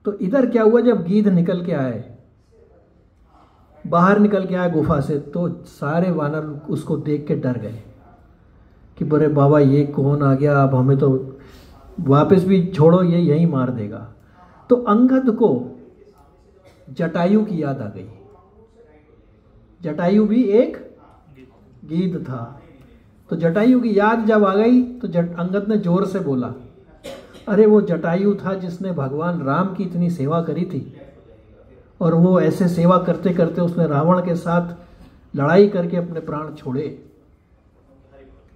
तो इधर क्या हुआ, जब गिद्ध निकल के आए, बाहर निकल के आए गुफा से, तो सारे वानर उसको देख के डर गए कि बड़े बाबा ये कौन आ गया, अब हमें तो वापस भी छोड़ो, ये यहीं मार देगा। तो अंगद को जटायु की याद आ गई। जटायु भी एक गिद्ध था। तो जटायु की याद जब आ गई तो अंगद ने जोर से बोला, अरे वो जटायु था जिसने भगवान राम की इतनी सेवा करी थी, और वो ऐसे सेवा करते करते उसने रावण के साथ लड़ाई करके अपने प्राण छोड़े।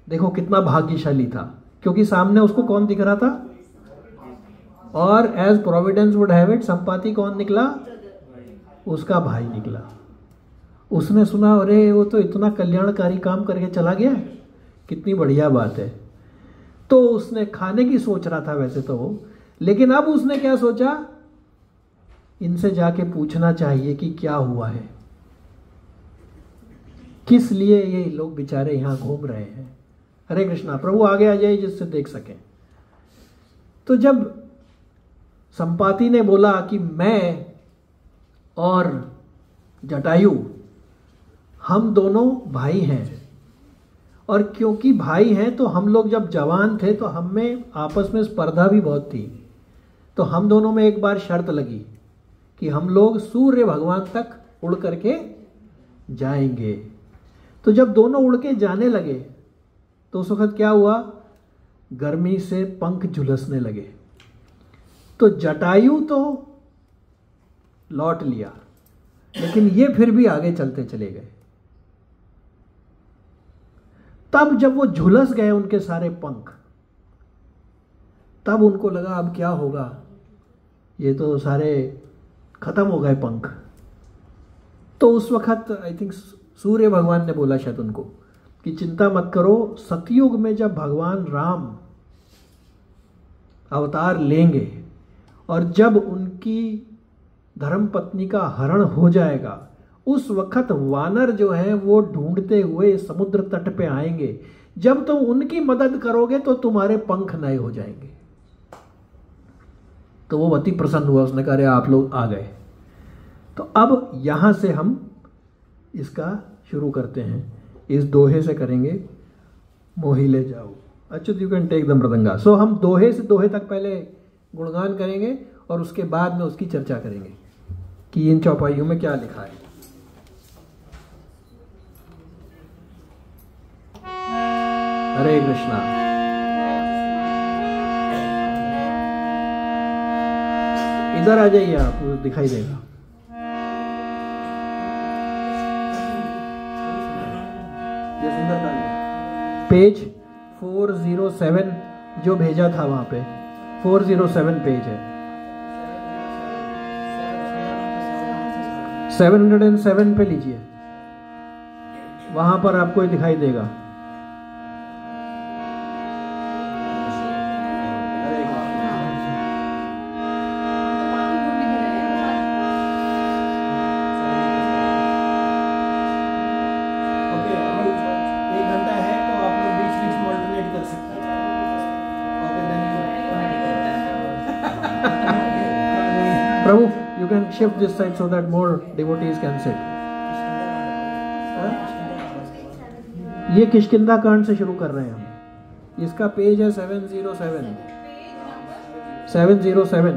देखो कितना भाग्यशाली था, क्योंकि सामने उसको कौन दिख रहा था, और as providence would have it Sampati कौन निकला, उसका भाई निकला। उसने सुना, अरे वो तो इतना कल्याणकारी काम करके चला गया, कितनी बढ़िया बात है। तो उसने खाने की सोच रहा था वैसे तो वो, लेकिन अब उसने क्या सोचा, इनसे जाके पूछना चाहिए कि क्या हुआ है, किस लिए ये लोग बेचारे यहां घूम रहे हैं। हरे कृष्णा, प्रभु आगे आ जाइए जिससे देख सकें। तो जब संपाति ने बोला कि मैं और जटायु हम दोनों भाई हैं, और क्योंकि भाई हैं तो हम लोग जब जवान थे तो हम में आपस में स्पर्धा भी बहुत थी, तो हम दोनों में एक बार शर्त लगी कि हम लोग सूर्य भगवान तक उड़ करके जाएंगे। तो जब दोनों उड़ के जाने लगे तो उस वक्त क्या हुआ, गर्मी से पंख झुलसने लगे। तो जटायु तो लौट लिया, लेकिन ये फिर भी आगे चलते चले गए। तब जब वो झुलस गए उनके सारे पंख, तब उनको लगा अब क्या होगा, ये तो सारे खत्म हो गए पंख। तो उस वक्त आई थिंक सूर्य भगवान ने बोला शायद उनको कि चिंता मत करो, सतयुग में जब भगवान राम अवतार लेंगे और जब उनकी धर्मपत्नी का हरण हो जाएगा, उस वक्त वानर जो है वो ढूंढते हुए समुद्र तट पे आएंगे। जब तुम उनकी मदद करोगे तो तुम्हारे पंख नए हो जाएंगे। तो वो अति प्रसन्न हुआ, उसने कहा अरे आप लोग आ गए। तो अब यहां से हम इसका शुरू करते हैं, इस दोहे से करेंगे, मोहि ले जाओ। Achyut you can take the mridanga. So हम दोहे से दोहे तक पहले गुणगान करेंगे और उसके बाद में उसकी चर्चा करेंगे कि इन चौपाइयों में क्या लिखा है। हरे कृष्णा। इधर आ जाइए आप, दिखाई देगा। ये सुंदरता पेज 407 जो भेजा था वहां पे 407 पेज है। 707 पे लीजिए, वहां पर आपको दिखाई देगा। Prabhu, you can shift this side so that more devotees can sit. ये किष्किंधा कांड से शुरू कर रहे हैं हम। इसका पेज है 707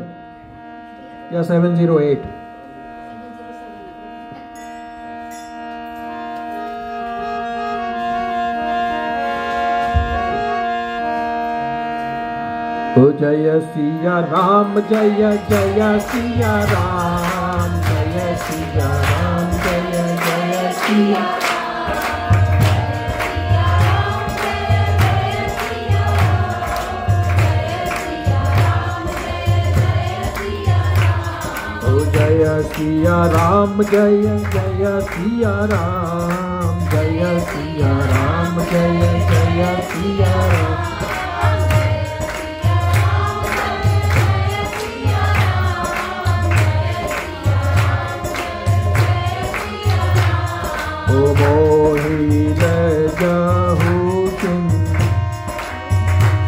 या 708। ओ जय सिया राम, जय जय सिया राम, जय सिया राम, जय जय सिया। ओ जय सिया राम, जय जय सिया राम, जय सिया राम, जय जय सिया राम। मोहि ले जाहु तुम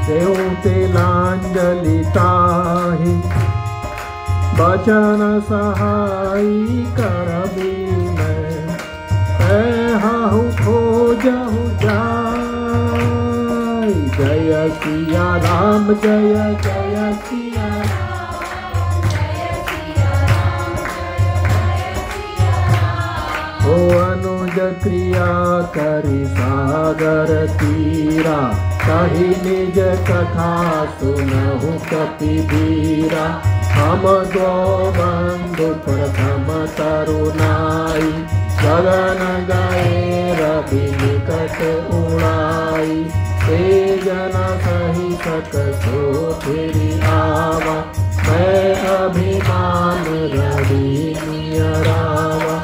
सेउ तिलांजलि ताहि, बचन सहाई करबी मैं, कहु खोजहु जाय। जय सिया राम जय जय सिया ओ अनुज क्रिया करि सागर तीरा, कही निज कथा सुनहु कपिधीरा। हम दो बंधु प्रथम तरुणाई, गगन गए रवि निकट उड़ाई। ते जन सही सक सो फिरि आवा, मैं अभिमान रवि नियरावा।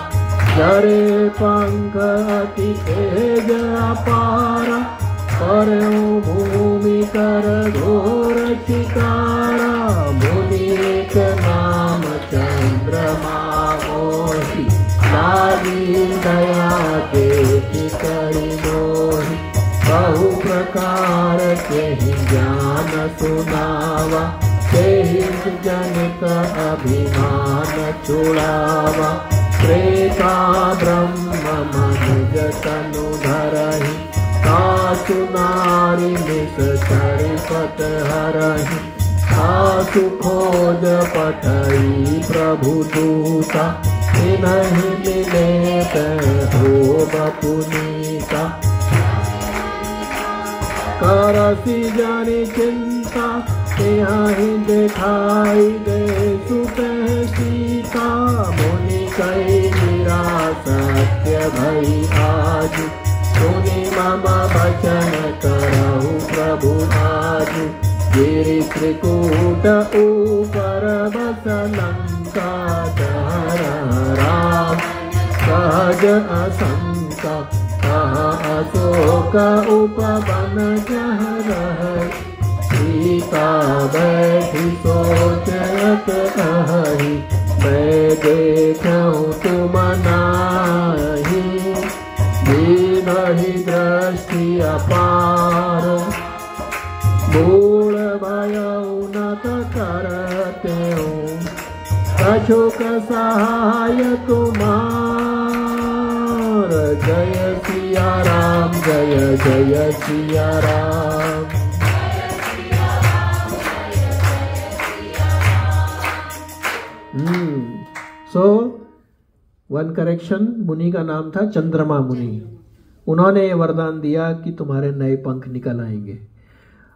जरे पंख अति तेज अपारा, परयो भूमि कर घोर चिकारा। मुनि एक नाम चंद्रमा मोहि, लागी दया देखि करि मोहि। बहु प्रकार केहि ज्ञान सुनावा, तेहि जनित अभिमान छुड़ावा। त्रेता ब्रह्म मनुज तनु धरहि, तासु नारी निश्चर पत हरहि। तासु खोज पठई प्रभु दूता, तिन्हि मिले हो पुनीता। करसी जानी चिंता, तिहि दिखाई दे सुते सीता। मुनि कई निरासत्य भई आज, सुनि मम वचन करहु प्रभु आज। गिरि त्रिकूट ऊपर बस लंका, दहर राम सहज असंका। कहा अशोक उपवन जह रहै, सीता बैठी सोचत अहि। मैं देखूं तुम नाही, दीनहि दृष्टि अपार। मूल भयउ नत करतेउ, कछुक सहाय तुम्हार। जय सिया राम जय जय Siya Ram. So one correction, मुनि का नाम था चंद्रमा मुनि। उन्होंने ये वरदान दिया कि तुम्हारे नए पंख निकल आएंगे।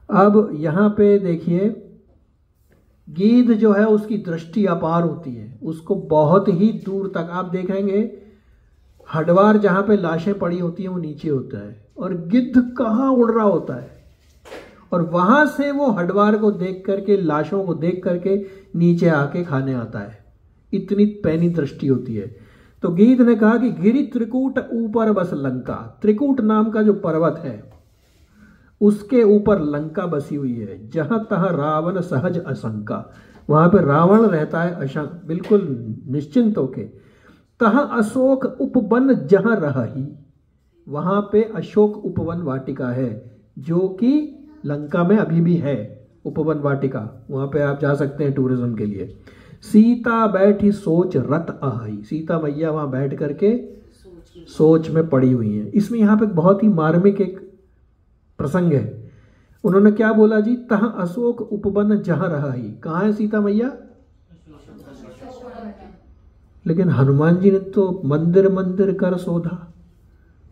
अब यहाँ पे देखिए, गिद्ध जो है उसकी दृष्टि अपार होती है, उसको बहुत ही दूर तक आप देखेंगे। हडवार जहाँ पे लाशें पड़ी होती हैं वो नीचे होता है, और गिद्ध कहाँ उड़ रहा होता है, और वहां से वो हडवार को देख करके, लाशों को देख करके नीचे आके खाने आता है। इतनी पैनी दृष्टि होती है। तो गिद्ध ने कहा कि गिरि त्रिकूट ऊपर बस लंका, त्रिकूट नाम का जो पर्वत है उसके ऊपर लंका बसी हुई है। जहां तहां रावण सहज असंका, वहां पे रावण रहता है अशंक, बिल्कुल निश्चिंत होके। तहां अशोक उपवन जहां रही, वहां पे अशोक उपवन वाटिका है, जो कि लंका में अभी भी है उपवन वाटिका। वहां पे आप जा सकते हैं टूरिज्म के लिए। सीता बैठी सोच रत आई, सीता मैया वहां बैठ करके सोच में पड़ी हुई है। इसमें यहाँ पे बहुत ही मार्मिक एक प्रसंग है। उन्होंने क्या बोला जी, तहां अशोक उपवन जहां रही। कहाँ है सीता मैया? लेकिन हनुमान जी ने तो मंदिर मंदिर कर शोधा।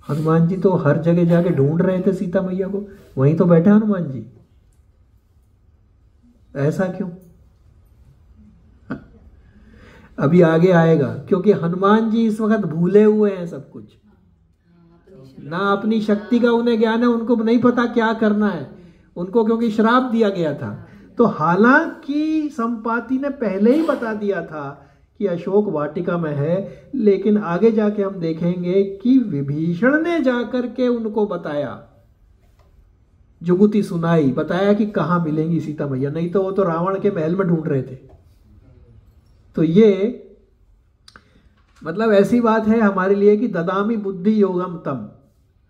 हनुमान जी तो हर जगह जाके ढूंढ रहे थे सीता मैया को, वहीं तो बैठे हनुमान जी। ऐसा क्यों? अभी आगे आएगा, क्योंकि हनुमान जी इस वक्त भूले हुए हैं सब कुछ। ना अपनी शक्ति का उन्हें ज्ञान है, उनको नहीं पता क्या करना है उनको, क्योंकि श्राप दिया गया था। तो हालांकि संपाति ने पहले ही बता दिया था कि अशोक वाटिका में है, लेकिन आगे जाके हम देखेंगे कि विभीषण ने जाकर के उनको बताया, जुगुती सुनाई, बताया कि कहां मिलेंगी सीता मैया। नहीं तो वो तो रावण के महल में ढूंढ रहे थे। तो ये मतलब ऐसी बात है हमारे लिए कि ददामी बुद्धि योगम तम।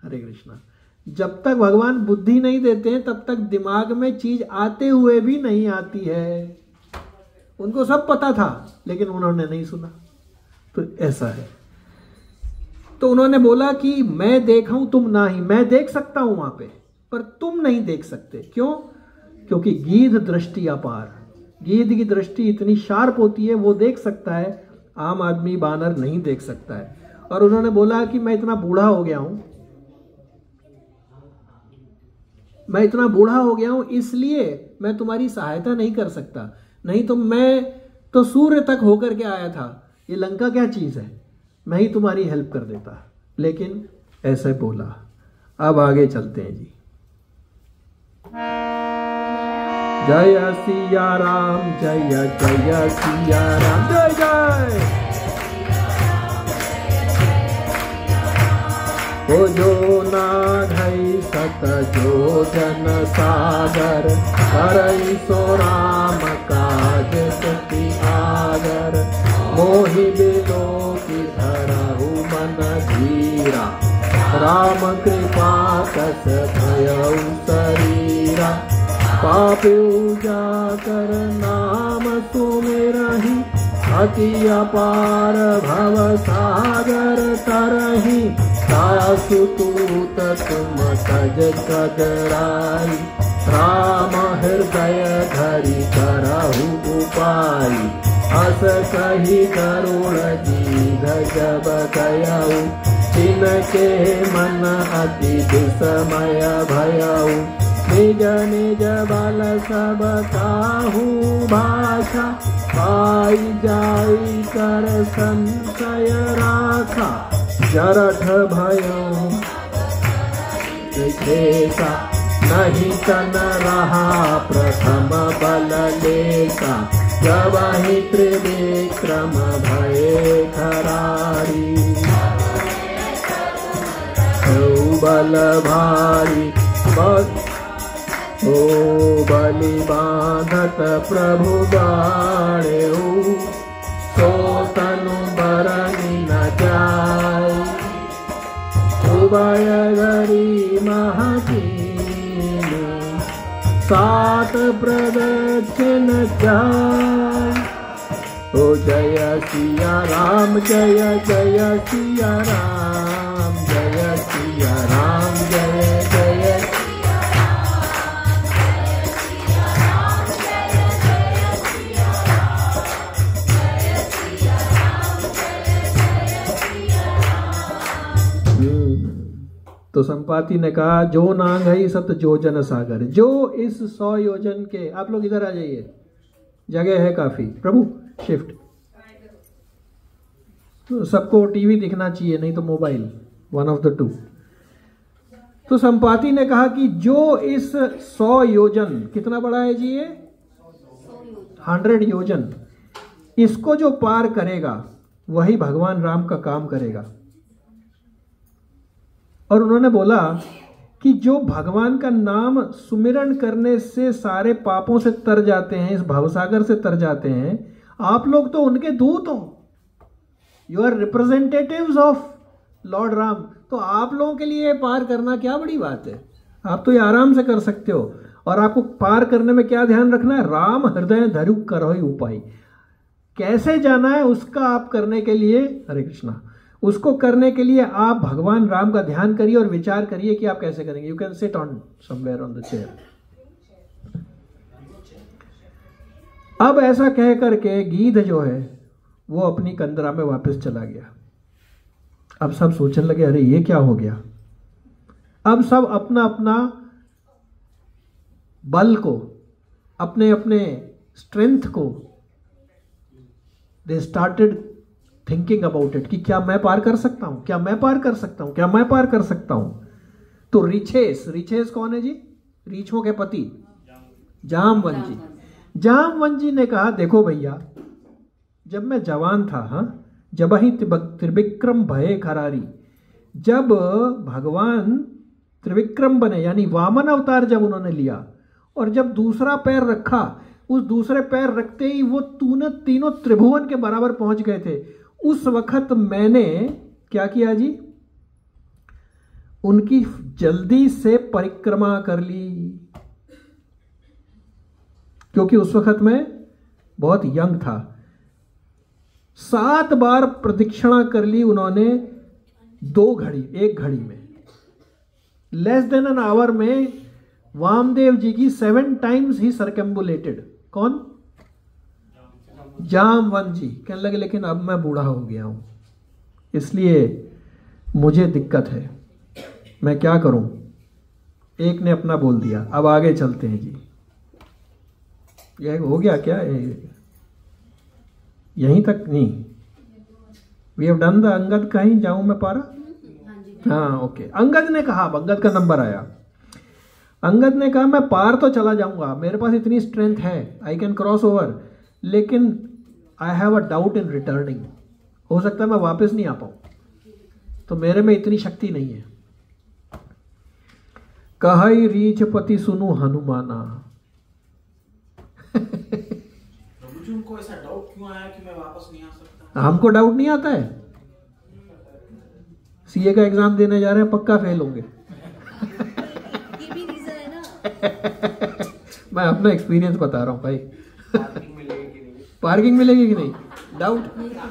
हरे कृष्णा। जब तक भगवान बुद्धि नहीं देते हैं तब तक दिमाग में चीज आते हुए भी नहीं आती है। उनको सब पता था लेकिन उन्होंने नहीं सुना। तो ऐसा है। तो उन्होंने बोला कि मैं देखा हूं तुम ना ही, मैं देख सकता हूं वहां पे पर तुम नहीं देख सकते। क्यों? क्योंकि गीध दृष्टि अपार, गीध की दृष्टि इतनी शार्प होती है, वो देख सकता है, आम आदमी बानर नहीं देख सकता है। और उन्होंने बोला कि मैं इतना बूढ़ा हो गया हूं, मैं इतना बूढ़ा हो गया हूं इसलिए मैं तुम्हारी सहायता नहीं कर सकता, नहीं तो मैं तो सूर्य तक होकर के आया था, ये लंका क्या चीज है, मैं ही तुम्हारी हेल्प कर देता। लेकिन ऐसे बोला। अब आगे चलते हैं जी। जय सिया राम, जय जय सिया राम, जय जय। ओ जो नाघई सत जो जन सागर, करई सो राम काज सती आगर। मोहि बिलो की धरहु मन धीरा, राम कृपा कस भयउ शरीरा। पापी जाकर नाम सुमिरहि, अति अपार भव सागर तरहि। सासु तूत तुम सज कदराई, राम हृदय धरि करहु उपाय। अस कही करुण दीघ जब गयउ, तिनके मन अति विस्मय भयउ। निज निज बल सब काहू भाषा, पाई जाई कर संशय राखा। जरठ भयउ विशेषा, नहीं तन रहा प्रथम बल लेसा। जब ही त्रिविक्रम भये खरारी, बल भारी। ओ बलि बांधत प्रभु बाणेऊ, सो तनु बरनि न जाय। उभय गरी महकीनी, सात प्रदक्षिण जाय। ओ जय सिया राम, जय जय सिया राम, जय सिया राम, जय जय। तो संपाति ने कहा जो नांगई सत जोजन सागर, जो इस 100 योजन के, आप लोग इधर आ जाइए, जगह है काफी। प्रभु शिफ्ट, तो सबको टीवी दिखना चाहिए, नहीं तो mobile, one of the two. तो संपाति ने कहा कि जो इस 100 योजन, कितना बड़ा है जी ये? 100 योजन, इसको जो पार करेगा वही भगवान राम का काम करेगा। और उन्होंने बोला कि जो भगवान का नाम सुमिरन करने से सारे पापों से तर जाते हैं, इस भवसागर से तर जाते हैं, आप लोग तो उनके दूत हो, you are representatives of lord Ram. तो आप लोगों के लिए पार करना क्या बड़ी बात है, आप तो ये आराम से कर सकते हो। और आपको पार करने में क्या ध्यान रखना है? राम हृदय धरु करहि उपाय, कैसे जाना है उसका आप करने के लिए, हरे कृष्णा, उसको करने के लिए आप भगवान राम का ध्यान करिए और विचार करिए कि आप कैसे करेंगे। You can sit on somewhere on the chair. अब ऐसा कह करके गीध जो है वो अपनी कंदरा में वापस चला गया। अब सब सोचने लगे अरे ये क्या हो गया। अब सब अपना अपना बल को, अपने अपने स्ट्रेंथ को, they started thinking about it कि क्या मैं पार कर सकता हूं, क्या मैं पार कर सकता हूं, क्या मैं पार कर सकता हूं। तो रिछेस, रिछेस कौन है जी? रीछों के पति जामवंत जी। जामवंत जी ने कहा देखो भैया, जब मैं जवान था, हाँ, जब ही त्रिविक्रम भये खरारी, जब भगवान त्रिविक्रम बने यानी वामन अवतार जब उन्होंने लिया और जब दूसरा पैर रखा, उस दूसरे पैर रखते ही वो तीनों त्रिभुवन के बराबर पहुंच गए थे। उस वक्त मैंने क्या किया जी? उनकी जल्दी से परिक्रमा कर ली, क्योंकि उस वक्त मैं बहुत यंग था। 7 बार प्रदक्षिणा कर ली उन्होंने 1 घड़ी में। लेस देन एन आवर में वामदेव जी की 7 टाइम्स ही सर्कम्बुलेटेड। कौन? जामवंत जी। कहने लगे लेकिन अब मैं बूढ़ा हो गया हूं, इसलिए मुझे दिक्कत है, मैं क्या करूं? एक ने अपना बोल दिया, अब आगे चलते हैं जी। यह हो गया क्या? यहीं तक नहीं, we have done the Angad. कहीं जाऊं मैं पारा? हाँ ओके। अंगद ने कहा, अंगद का नंबर आया। अंगद ने कहा मैं पार तो चला जाऊंगा, मेरे पास इतनी स्ट्रेंथ है, आई कैन क्रॉस ओवर, लेकिन I have a doubt in returning. हो सकता है मैं वापस नहीं आ पाऊं, तो मेरे में इतनी शक्ति नहीं है। कहई रीछ पति सुनु हनुमाना। उनको ऐसा डाउट क्यों आया कि मैं वापस नहीं आ सकता? हमको डाउट नहीं आता है। सीए का एग्जाम देने जा रहे हैं, पक्का फेल होंगे। ये भी रीजन है ना। मैं अपना एक्सपीरियंस बता रहा हूँ भाई। पार्किंग मिलेगी कि नहीं? पार्किंग मिलेगी कि नहीं, डाउट।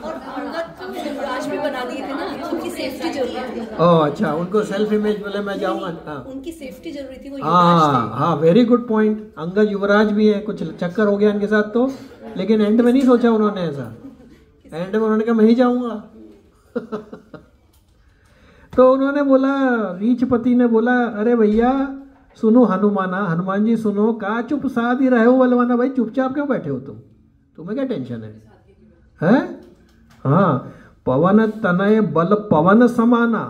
और अंगद को युवराज भी बना दिए थे ना, उनकी सेफ्टी जरूरी थी। ओह अच्छा, उनको सेल्फ इमेज बोले मैं जाऊंगा। हाँ उनकी सेफ्टी जरूरी थी, वो युवराज हाँ थे। हाँ, वेरी गुड पॉइंट। अंगद युवराज भी है, कुछ चक्कर हो गया इनके साथ तो, लेकिन एंड में नहीं सोचा उन्होंने ऐसा। एंड में उन्होंने कहा मैं ही जाऊंगा। तो उन्होंने बोला, रीछपति ने बोला अरे भैया सुनो हनुमाना, हनुमान जी सुनो, का चुप साध ही रहे हो बलवाना। भाई चुपचाप क्यों बैठे हो तुम, तुम्हें क्या टेंशन है? हैं? हाँ, पवन तनय बल पवन समाना।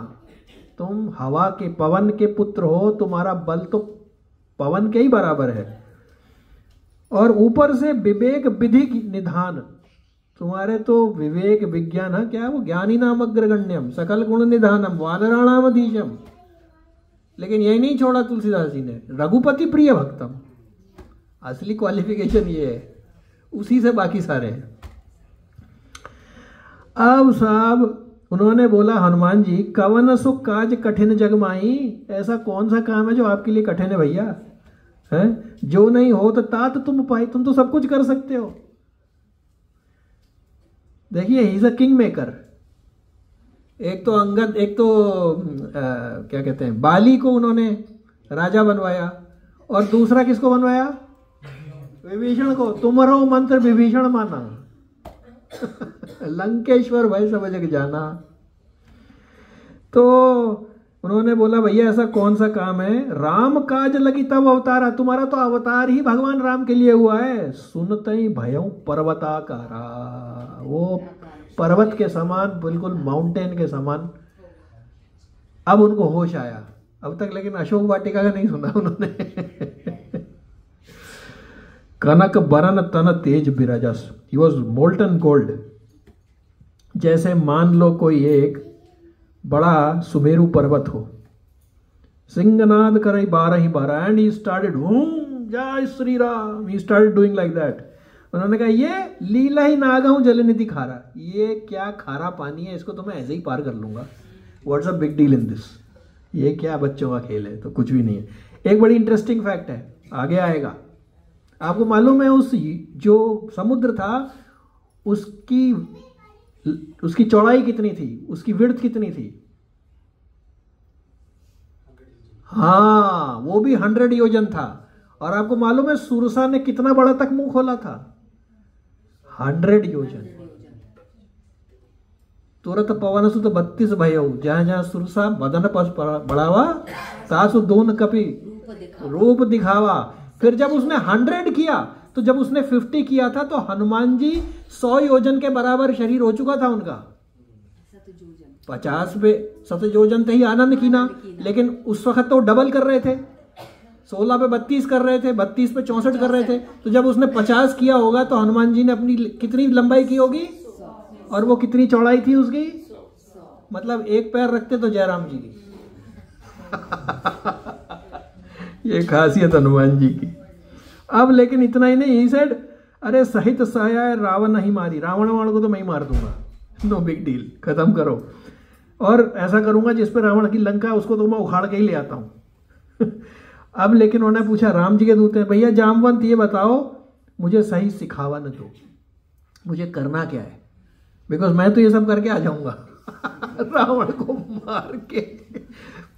तुम हवा के, पवन के पुत्र हो, तुम्हारा बल तो पवन के ही बराबर है। और ऊपर से विवेक विधि निधान, तुम्हारे तो विवेक विज्ञान है, क्या है वो, ज्ञानी नाम अग्रगण्यम सकल गुण निधानम वानराणाम अधीशम। लेकिन यही नहीं छोड़ा तुलसीदास जी ने, रघुपति प्रिय भक्तम। असली क्वालिफिकेशन ये है, उसी से बाकी सारे हैं। अब साहब उन्होंने बोला हनुमान जी, कवन सुख काज कठिन जग माही। ऐसा कौन सा काम है जो आपके लिए कठिन है भैया? है जो नहीं हो तो तात तुम पाए, तुम तो सब कुछ कर सकते हो। देखिए he is a king maker. एक तो अंगद, एक तो क्या कहते हैं, बाली को उन्होंने राजा बनवाया, और दूसरा किसको बनवाया? विभीषण को। तुम्हारो मंत्र विभीषण माना। लंकेश्वर भाई सब जग जाना। तो उन्होंने बोला भैया ऐसा कौन सा काम है? राम काज लगी तब अवतारा। तुम्हारा तो अवतार ही भगवान राम के लिए हुआ है। सुनते ही भयं पर्वताकारा, वो पर्वत के समान, बिल्कुल माउंटेन के समान। अब उनको होश आया। अब तक लेकिन अशोक वाटिका का नहीं सुना उन्होंने। कनक बरन तन तेज बिराजस, ही वॉज मोल्टन गोल्ड। जैसे मान लो कोई एक बड़ा सुमेरु पर्वत हो, सिंहनाद करे 12 ही 12, एंड ही स्टार्टेड जय Shri Ram, he started doing like that. उन्होंने कहा ये लीला ही नागहूं जलनिधि खारा, ये क्या खारा पानी है, इसको तो मैं ऐसे ही पार कर लूंगा। What's a big deal in this? ये क्या बच्चों का खेल है? तो कुछ भी नहीं है। एक बड़ी इंटरेस्टिंग फैक्ट है, आगे आएगा। आपको मालूम है उस जो समुद्र था उसकी चौड़ाई कितनी थी, उसकी विड्थ कितनी थी? हाँ, वो भी 100 योजन था। और आपको मालूम है सुरसा ने कितना बड़ा तक मुंह खोला था? 100 योजन। तुरंत पवन सुत 32 भयो, जहां जहां सुरसा बदन पस बढ़ावा, तासु दोन कपि रूप दिखावा। फिर जब उसने 100 किया, तो जब उसने 50 किया था तो हनुमान जी 100 योजन के बराबर शरीर हो चुका था उनका। 50 पे 7 योजन थे ही आनंद की ना, लेकिन उस वक्त तो डबल कर रहे थे, 16 पे 32 कर रहे थे, 32 पे 64 कर रहे थे। तो जब उसने 50 किया होगा तो हनुमान जी ने अपनी कितनी लंबाई की होगी, और वो कितनी चौड़ाई थी उसकी? मतलब एक पैर रखते तो जयराम जी की। ये खासियत हनुमान जी की। अब लेकिन इतना ही नहीं, ही सेड अरे सहित सहाय रावण नहीं मारी, रावण वाण को तो मैं ही मार दूंगा, नो बिग डील, खत्म करो। और ऐसा करूंगा जिस पे रावण की लंका है उसको तो मैं उखाड़ के ही ले आता हूं। अब लेकिन उन्होंने पूछा, राम जी के दूत हैं, भैया जामवंत ये बताओ मुझे सही सिखावन दो, मुझे करना क्या है, बिकॉज मैं तो ये सब करके आ जाऊंगा। रावण को मार के,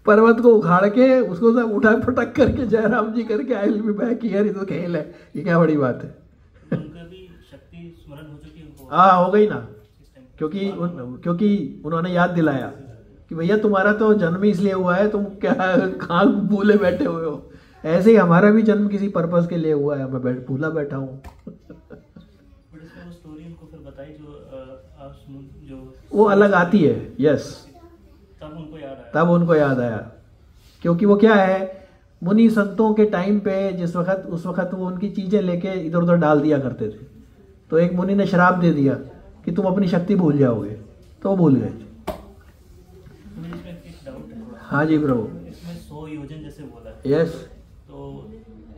पर्वत को उखाड़ के, उसको सब उठा पटक करके जयराम जी करके I will be back here, ये तो खेल है, ये क्या बड़ी बात है। उनका भी शक्ति स्मरण हो चुकी है, हाँ हो गई ना, क्योंकि उन्होंने याद दिलाया कि भैया तुम्हारा तो जन्म ही इसलिए हुआ है, तुम क्या कहाँ भूले बैठे हुए हो। ऐसे ही हमारा भी जन्म किसी पर्पस के लिए हुआ है, मैं भूला बैठा हूँ। बट इसमें वो स्टोरी उनको फिर बताई जो वो अलग आती है, यस, तब उनको याद आया, क्योंकि वो क्या है, मुनि संतों के टाइम पे उस वक्त वो उनकी चीजें लेके इधर उधर डाल दिया करते थे। तो एक मुनि ने श्राप दे दिया कि तुम अपनी शक्ति भूल जाओगे, तो वो भूल गए। हाँ जी प्रभु। इसमें 100 योजन जैसे बोला है, यस, तो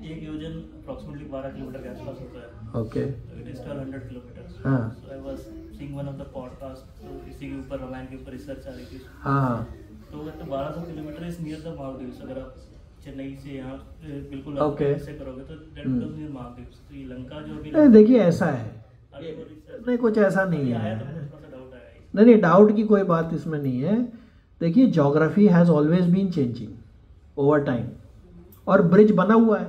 एक योजन अप्रोक्सीमेटली 12 किलोमीटर के आसपास होता है। Okay, it is 1200 kilometre. हाँ। So I was seeing one of the podcast, तो इसी के ऊपर रामायण के ऊपर रिसर्च आ रही थी। हाँ, तो 1200 kilometre is near the Maldives. अगर आप चेन्नई से यहाँ बिल्कुल Okay. ऐसे करोगे तो दैट बिकम्स नियर मालदीव्स। तो ये लंका जो अभी नहीं देखिए ऐसा है, नहीं कुछ ऐसा नहीं आया है, तो मुझे थोड़ा सा डाउट आया ही। नहीं डाउट की कोई बात इसमें नहीं है। देखिए geography has always been changing over time, और ब्रिज बना हुआ है,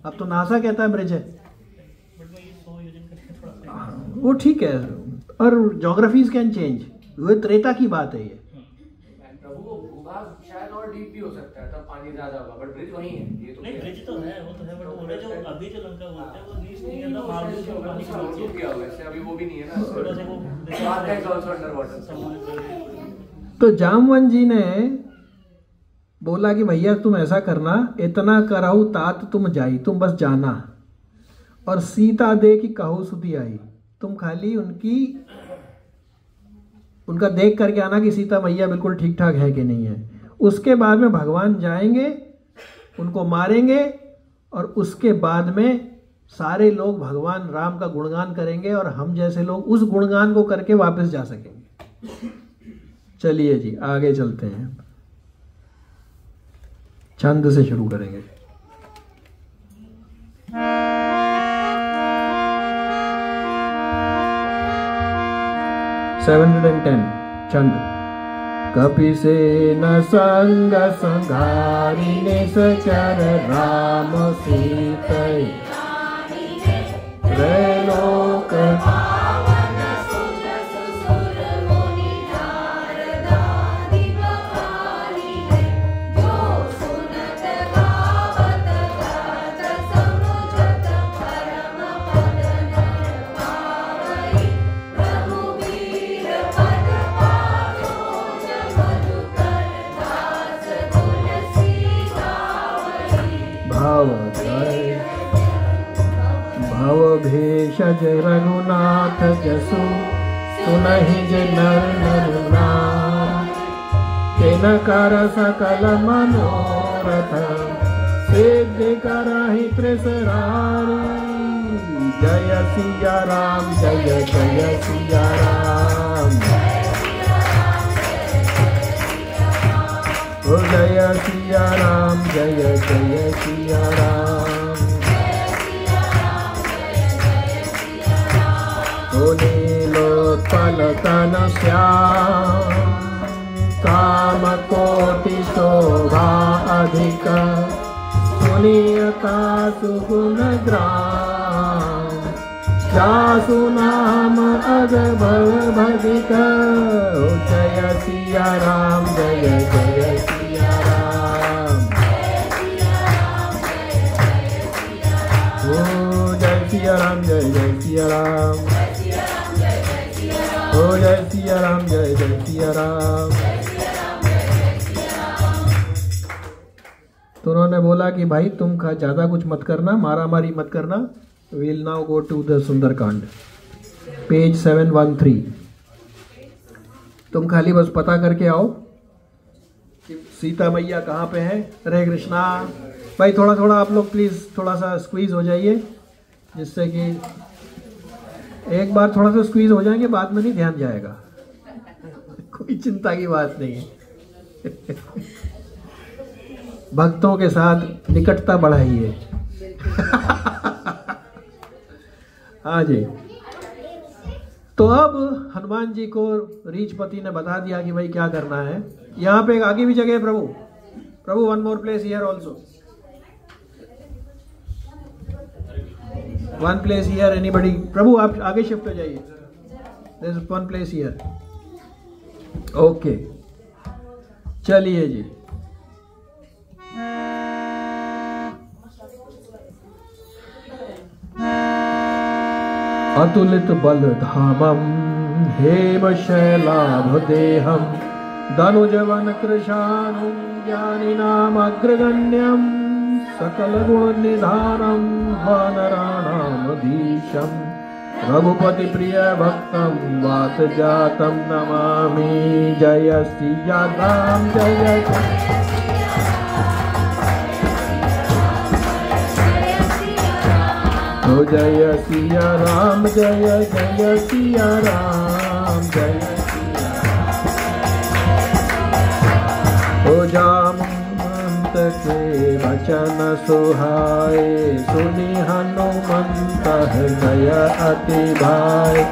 अब तो नासा कहता है ब्रिज है, बट मैं ये 100 योजन करके थोड़ा सा वो ठीक है, और ज्योग्राफीज कैन चेंज, वो त्रेता की बात है ये। प्रभु वो भूभाग शायद और डीप भी हो सकता है, तब पानी ज्यादा होगा, बट ब्रिज वही है। ये तो नहीं, ब्रिज तो है, वो तो है, बट वो जो अभी जो लंका बोलते हैं वो नियर द मालदीव्स में पानी के नीचे डूब गया होगा, इससे अभी वो भी नहीं है ना। थोड़ा सा वो Shark is also underwater. समुद्र। तो जामवन जी ने बोला कि भैया तुम ऐसा करना, इतना कराऊ तात तुम जाई, तुम बस जाना, और सीता दे की कहू सुधी आई, तुम खाली उनका देख करके आना कि सीता मैया बिल्कुल ठीक ठाक है कि नहीं है। उसके बाद में भगवान जाएंगे, उनको मारेंगे, और उसके बाद में सारे लोग भगवान राम का गुणगान करेंगे, और हम जैसे लोग उस गुणगान को करके वापस जा सकेंगे। चलिए जी आगे चलते हैं, छंद से शुरू करेंगे। छंद। कपिसेन संग संघारिणे सचर राम सीतै त्रैलोक भेषज रघुनाथ जसु सुनहि जे नर नर नाम, तिन कर सकल मनोरथ सिद्धि करहि त्रिसरारी। जय सिया राम जय जय सिया राम, ओ जय सिया राम जय जय सिया राम। नीलोत्पल तन श्याम काम कोटि शोभा अधिक, सुनियता सुगुण ग्राम, जासु नाम अग भव भगिक। जय सिया राम जय जय सिया राम, ओ जय सिया राम जय जय सिया राम, ओ जय सिया राम जय जय सिया राम। तो उन्होंने बोला कि भाई तुम ज़्यादा कुछ मत करना, मारा मारी मत करना। We'll now go to the Sundarkand, page 713। तुम खाली बस पता करके आओ कि सीता मैया कहाँ पे है। हरे कृष्णा। भाई थोड़ा थोड़ा आप लोग प्लीज़ थोड़ा सा स्क्वीज हो जाइए, जिससे कि एक बार थोड़ा सा स्क्वीज हो जाएंगे, बाद में नहीं ध्यान जाएगा। कोई चिंता की बात नहीं है। भक्तों के साथ निकटता बढ़ाइए। हाँ जी, तो अब हनुमान जी को रीछपति ने बता दिया कि भाई क्या करना है। यहाँ पे एक आगे भी जगह है प्रभु, प्रभु one more place here also, one place here anybody, प्रभु आप आगे शिफ्ट हो जाइए, there is one place here. Okay चलिए जी। अतुलित बल धामम हेम शैलाभ देहम धनुजवन कृशानु ज्ञानिनाम अग्रगण्यम सकल गुण निधानम वानराणामधीशम रघुपति प्रिय भक्तम वात जातम नमामि। जय सिया राम जय ओ जय सिया राम जय जय सिया राम जय सिया ओ जामवंत के वचन सुहाए सुनि हनुमंत हृदय अति भाई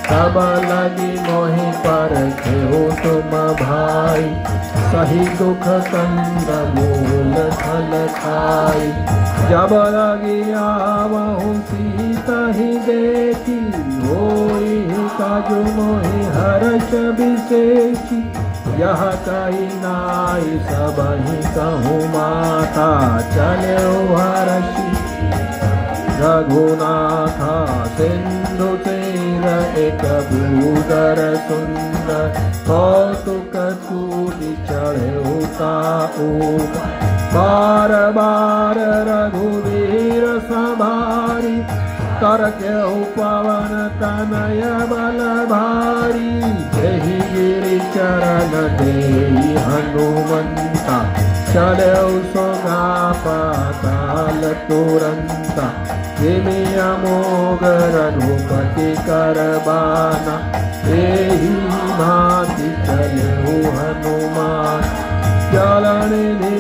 तब लगी मोहि पर हो तुम भाई सही दुख कंद मूल फल खाई जब लगी आवहु सीता ही देखी होई काजु मोहि हर्ष विशेषी यह कही नाई सब ही कहूँ माता चले हर्षि रघुनाथा सिंधु तीर एक भूधर सुंदर कौतुक कूटि चढ़े बार बार रघुवीर सवारी करके पवन तनय बल भारी जहि गिरि चरण देहि हनुमंता चले सोगा पाताल तुरंता जिमि अमोघ रघुपति करबाना एहि भांति चले हनुमान जलनिधि।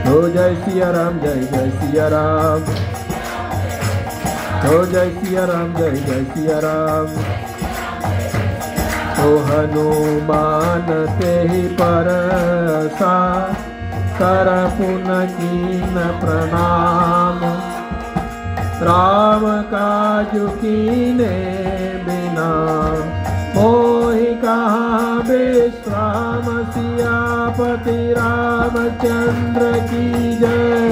हो जय सिया राम जय जय सिया राम, हो जय सिया राम जय जय सिया राम। हो हनुमान तेहि परसा कर पुन कीन प्रणाम राम काजु कीने बिना मोहि कहाँ विश्राम सियापति रामचंद्र की जय।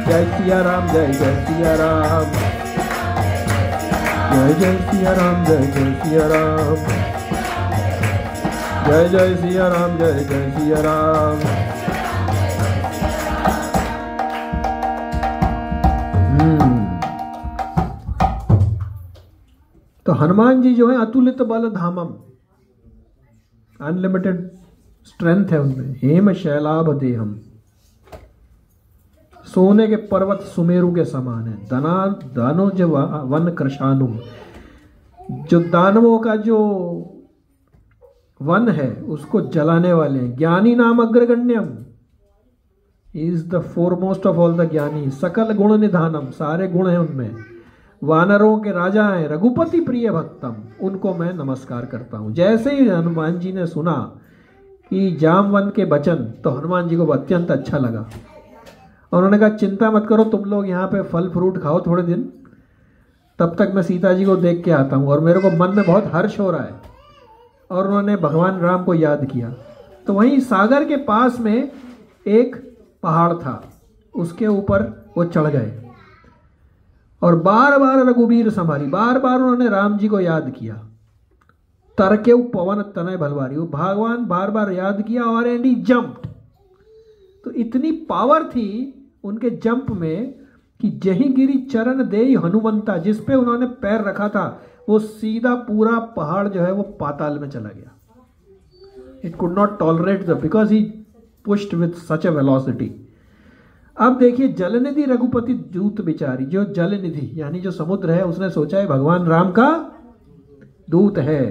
जय सिया राम जय जय सिया राम, जय जय सिया राम जय जय सिया राम, जय जय सिया राम जय जय सिया राम। तो हनुमान जी जो है अतुलित बल धामम, अनलिमिटेड स्ट्रेंथ है उनमें। हेम शैलाभ देहम, सोने के पर्वत सुमेरु के समान है। दानव जो वन कृशानु, जो दानवों का जो वन है उसको जलाने वाले हैं। ज्ञानी नाम अग्रगण्यम, is the foremost of all the gyani. सकल गुण निधानम, सारे गुण हैं उनमें। वानरों के राजा हैं। रघुपति प्रिय भक्तम, उनको मैं नमस्कार करता हूं। जैसे ही हनुमान जी ने सुना कि जामवंत के वचन, तो हनुमान जी को अत्यंत अच्छा लगा। उन्होंने कहा चिंता मत करो, तुम लोग यहाँ पे फल फ्रूट खाओ थोड़े दिन, तब तक मैं सीता जी को देख के आता हूँ। और मेरे को मन में बहुत हर्ष हो रहा है। और उन्होंने भगवान राम को याद किया। तो वहीं सागर के पास में एक पहाड़ था, उसके ऊपर वो चढ़ गए और बार बार रघुवीर संभारी, बार बार उन्होंने राम जी को याद किया। तरके पवन तनय भलवारी, वो भगवान बार बार याद किया और एंड ही जंप्ड। तो इतनी पावर थी उनके जंप में कि जही गिरी चरण देई हनुमंता, जिस पे उन्होंने पैर रखा था वो सीधा पूरा पहाड़ जो है वो पाताल में चला गया। It could not tolerate the, because he pushed with such A velocity. अब देखिए जलनिधि रघुपति दूत बिचारी, जो जलनिधि यानी जो समुद्र है, उसने सोचा है भगवान राम का दूत है,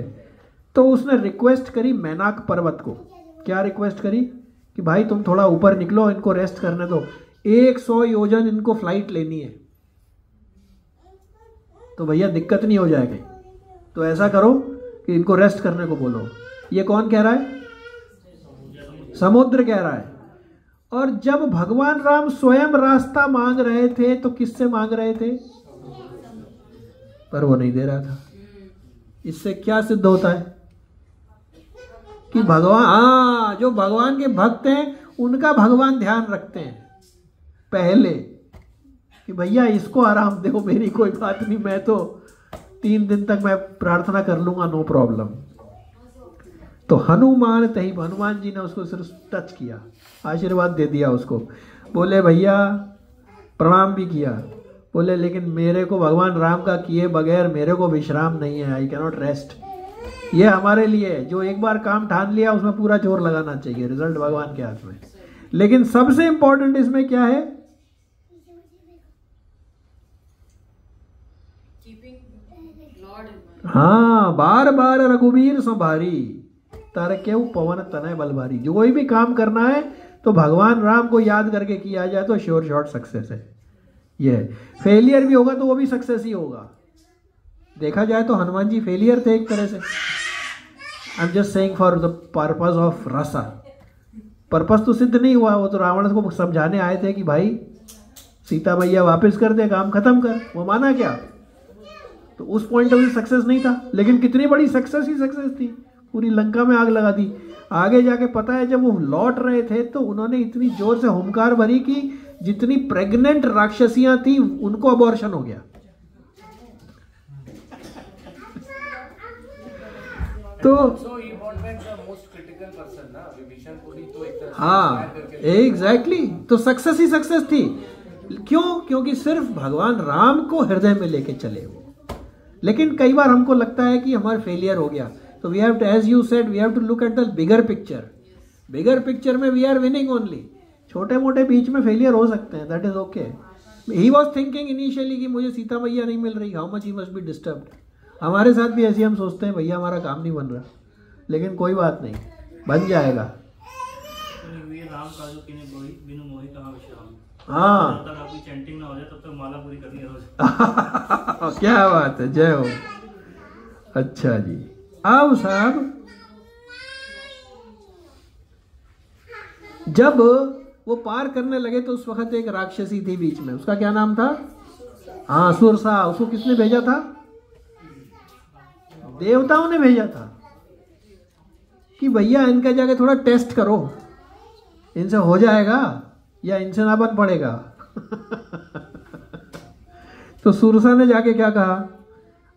तो उसने रिक्वेस्ट करी मैनाक पर्वत को। क्या रिक्वेस्ट करी कि भाई तुम थोड़ा ऊपर निकलो, इनको रेस्ट करने दो, 100 योजन इनको फ्लाइट लेनी है, तो भैया दिक्कत नहीं हो जाएगी, तो ऐसा करो कि इनको रेस्ट करने को बोलो। ये कौन कह रहा है? समुद्र कह रहा है। और जब भगवान राम स्वयं रास्ता मांग रहे थे तो किससे मांग रहे थे? पर वो नहीं दे रहा था। इससे क्या सिद्ध होता है कि भगवान, जो भगवान के भक्त हैं उनका भगवान ध्यान रखते हैं पहले कि भैया इसको आराम दो, मेरी कोई बात नहीं, मैं तो 3 दिन तक मैं प्रार्थना कर लूंगा, नो प्रॉब्लम। तो हनुमान जी ने उसको सिर्फ टच किया, आशीर्वाद दे दिया उसको, बोले भैया प्रणाम भी किया, बोले लेकिन मेरे को भगवान राम का किए बगैर मेरे को विश्राम नहीं है, आई कैनॉट रेस्ट। ये हमारे लिए जो एक बार काम ठान लिया उसमें पूरा जोर लगाना चाहिए, रिजल्ट भगवान के हाथ में। लेकिन सबसे इंपॉर्टेंट इसमें क्या है? हाँ, बार बार रघुवीर संभारी तरकेउ पवन तनय बलभारी। जो कोई भी काम करना है तो भगवान राम को याद करके किया जाए तो श्योर शॉर्ट सक्सेस है। ये फेलियर भी होगा तो वो भी सक्सेस ही होगा। देखा जाए तो हनुमान जी फेलियर थे एक तरह से। I am just saying for the purpose of रसा, पर्पस तो सिद्ध नहीं हुआ, वो तो रावण को समझाने आए थे कि भाई सीता मैया वापस कर दे, काम खत्म कर। वो माना क्या? तो उस पॉइंट ऑफ व्यू सक्सेस नहीं था, लेकिन कितनी बड़ी सक्सेस ही सक्सेस थी, पूरी लंका में आग लगा दी। आगे जाके पता है जब वो लौट रहे थे तो उन्होंने इतनी जोर से हुंकार भरी कि जितनी प्रेग्नेंट राक्षसियां थी उनको अबॉर्शन हो गया। तो हाँ एग्जैक्टली, तो सक्सेस ही सक्सेस थी। क्यों? क्योंकि सिर्फ भगवान राम को हृदय में लेके चले वो। लेकिन कई बार हमको लगता है कि हमारा फेलियर हो गया, तो we have to, as you said, we have to look at the bigger picture. Bigger picture में वी आर विनिंग ओनली। छोटे मोटे बीच में फेलियर हो सकते हैं, that is okay. He was thinking initially कि मुझे सीता मैया नहीं मिल रही, how much he must be disturbed. हमारे साथ भी ऐसे हम सोचते हैं भैया हमारा काम नहीं बन रहा, लेकिन कोई बात नहीं, बन जाएगा। राम काजू बिनु मोहि कहाँ विश्राम। हाँ, जब तक आपकी चैंटिंग ना हो जाए तब तक माला पूरी करनी है रोज। क्या बात है, जय हो। अच्छा जी, अब साहब जब वो पार करने लगे तो उस वक्त एक राक्षसी थी बीच में, उसका क्या नाम था? हाँ, सुरसा। उसको किसने भेजा था? देवताओं ने भेजा था कि भैया इनका जाके थोड़ा टेस्ट करो, इनसे हो जाएगा या इनसे ना बन पड़ेगा। तो सुरसा ने जाके क्या कहा?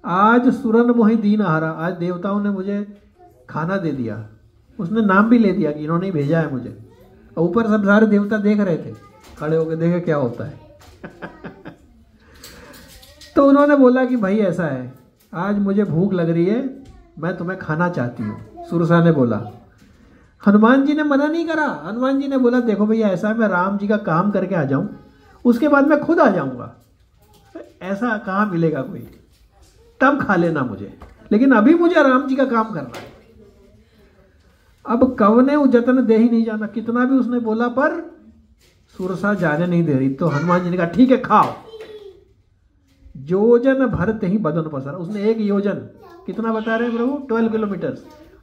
आज सुरन मोहि दीन आहारा, आज देवताओं ने मुझे खाना दे दिया। उसने नाम भी ले दिया कि इन्होंने भेजा है मुझे। और ऊपर सब सारे देवता देख रहे थे, खड़े होकर देखे क्या होता है। तो उन्होंने बोला कि भाई ऐसा है, आज मुझे भूख लग रही है, मैं तुम्हें खाना चाहती हूँ। सुरसा ने बोला। हनुमान जी ने मना नहीं करा। हनुमान जी ने बोला देखो भैया ऐसा है, मैं राम जी का काम करके आ जाऊं, उसके बाद मैं खुद आ जाऊंगा। ऐसा कहाँ मिलेगा कोई, तब खा लेना मुझे, लेकिन अभी मुझे राम जी का काम करना है। अब कवने वो जतन दे ही नहीं जाना, कितना भी उसने बोला पर सुरसा जाने नहीं दे रही। तो हनुमान जी ने कहा ठीक है खाओ। योजन भरते ही बदन पसरा। उसने 1 योजन, कितना बता रहे हैं प्रभु? 12 किलोमीटर।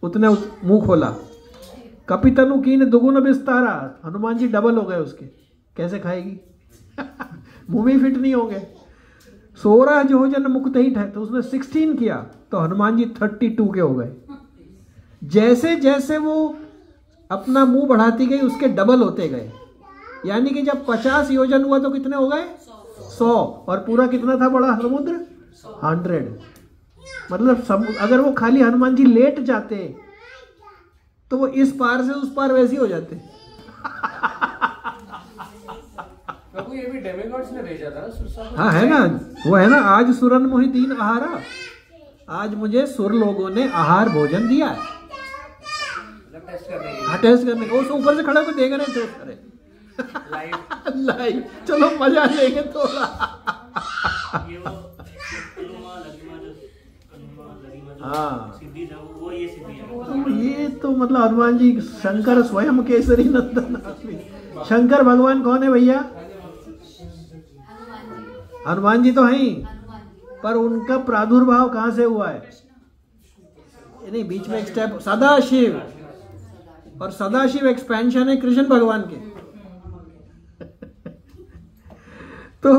उतने मुंह खोला। कपितनु कीन दुगुन विस्तारा। हनुमान जी डबल हो गए उसके। कैसे खाएगी? मुंह भी फिट नहीं होंगे। 16 योजन मुक्त ही ठहर, तो उसने 16 किया तो हनुमान जी 32 के हो गए। जैसे जैसे वो अपना मुंह बढ़ाती गई उसके डबल होते गए। यानी कि जब 50 योजन हुआ तो कितने हो गए? 100। और पूरा कितना था बड़ा समुद्र? 100। मतलब अगर वो खाली हनुमान जी लेट जाते तो वो इस पार से उस पार वैसे हो जाते। प्रभु ये भी डेमिगॉड्स ने भेजा था सुरसा को। हाँ है ना, वो है ना, आज सुरन मोहि दीन आहारा। आज मुझे सुर लोगों ने आहार भोजन दिया है। टेस्ट करने के लिए। हाँ, टेस्ट करने को। वो ऊपर से खड़े होकर देख रहे थे सारे लाइव। चलो मजा लेंगे थोड़ा। ये वो कनुमा लगिमा जो हाँ। सिद्धि था वो ये सिद्धि है। तो ये तो मतलब हनुमान जी शंकर स्वयं केसरी नंदन आदमी। शंकर भगवान कौन है भैया? हनुमान जी तो हैं ही, पर उनका प्रादुर्भाव कहाँ से हुआ है? नहीं, बीच में एक स्टेप सदाशिव, और सदाशिव एक्सपेंशन है कृष्ण भगवान के। तो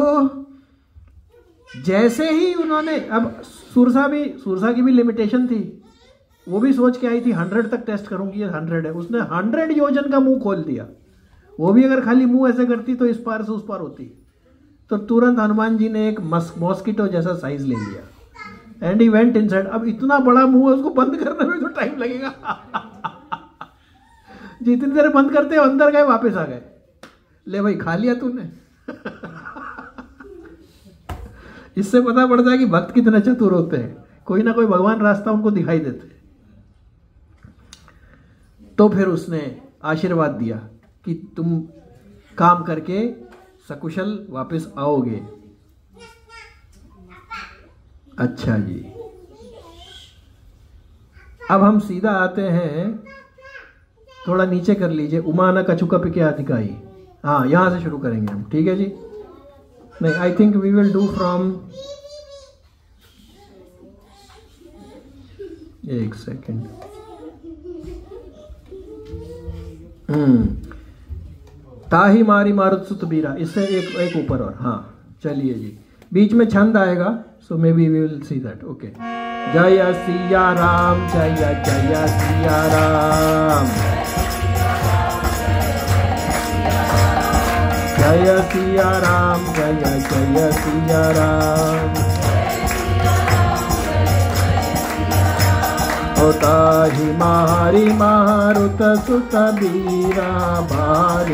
जैसे ही उन्होंने, अब सुरसा की भी लिमिटेशन थी, वो भी सोच के आई थी 100 तक टेस्ट करूंगी, ये 100 है, उसने 100 योजन का मुंह खोल दिया। वो भी अगर खाली मुंह ऐसे करती तो इस पार से उस पार होती। तो तुरंत हनुमान जी ने एक मॉस्किटो जैसा साइज ले लिया एंड ही वेंट इनसाइड। अब इतना बड़ा मुंह है, उसको बंद करने में तो टाइम लगेगा। जितनी देर बंद करते अंदर गए वापस आ गए, ले भाई खा लिया तूने। इससे पता पड़ता है कि भक्त कितने चतुर होते हैं, कोई ना कोई भगवान रास्ता उनको दिखाई देते। तो फिर उसने आशीर्वाद दिया कि तुम काम करके सकुशल वापस आओगे। अच्छा जी, अब हम सीधा आते हैं, थोड़ा नीचे कर लीजिए, उमाना कछुका पिके अधिकाई। हाँ, यहां से शुरू करेंगे हम, ठीक है जी। नहीं, I think we will do from, एक सेकेंड, ताही मारी मारुत सुत बीरा, इससे एक ऊपर और। हाँ चलिए जी, बीच में छंद आएगा, so maybe we will see that. Okay, जय सिया राम, जय जय सिया राम, जय सिया राम, जय जय सिया राम। ताहि मारी मारुत सुत बीरा, बार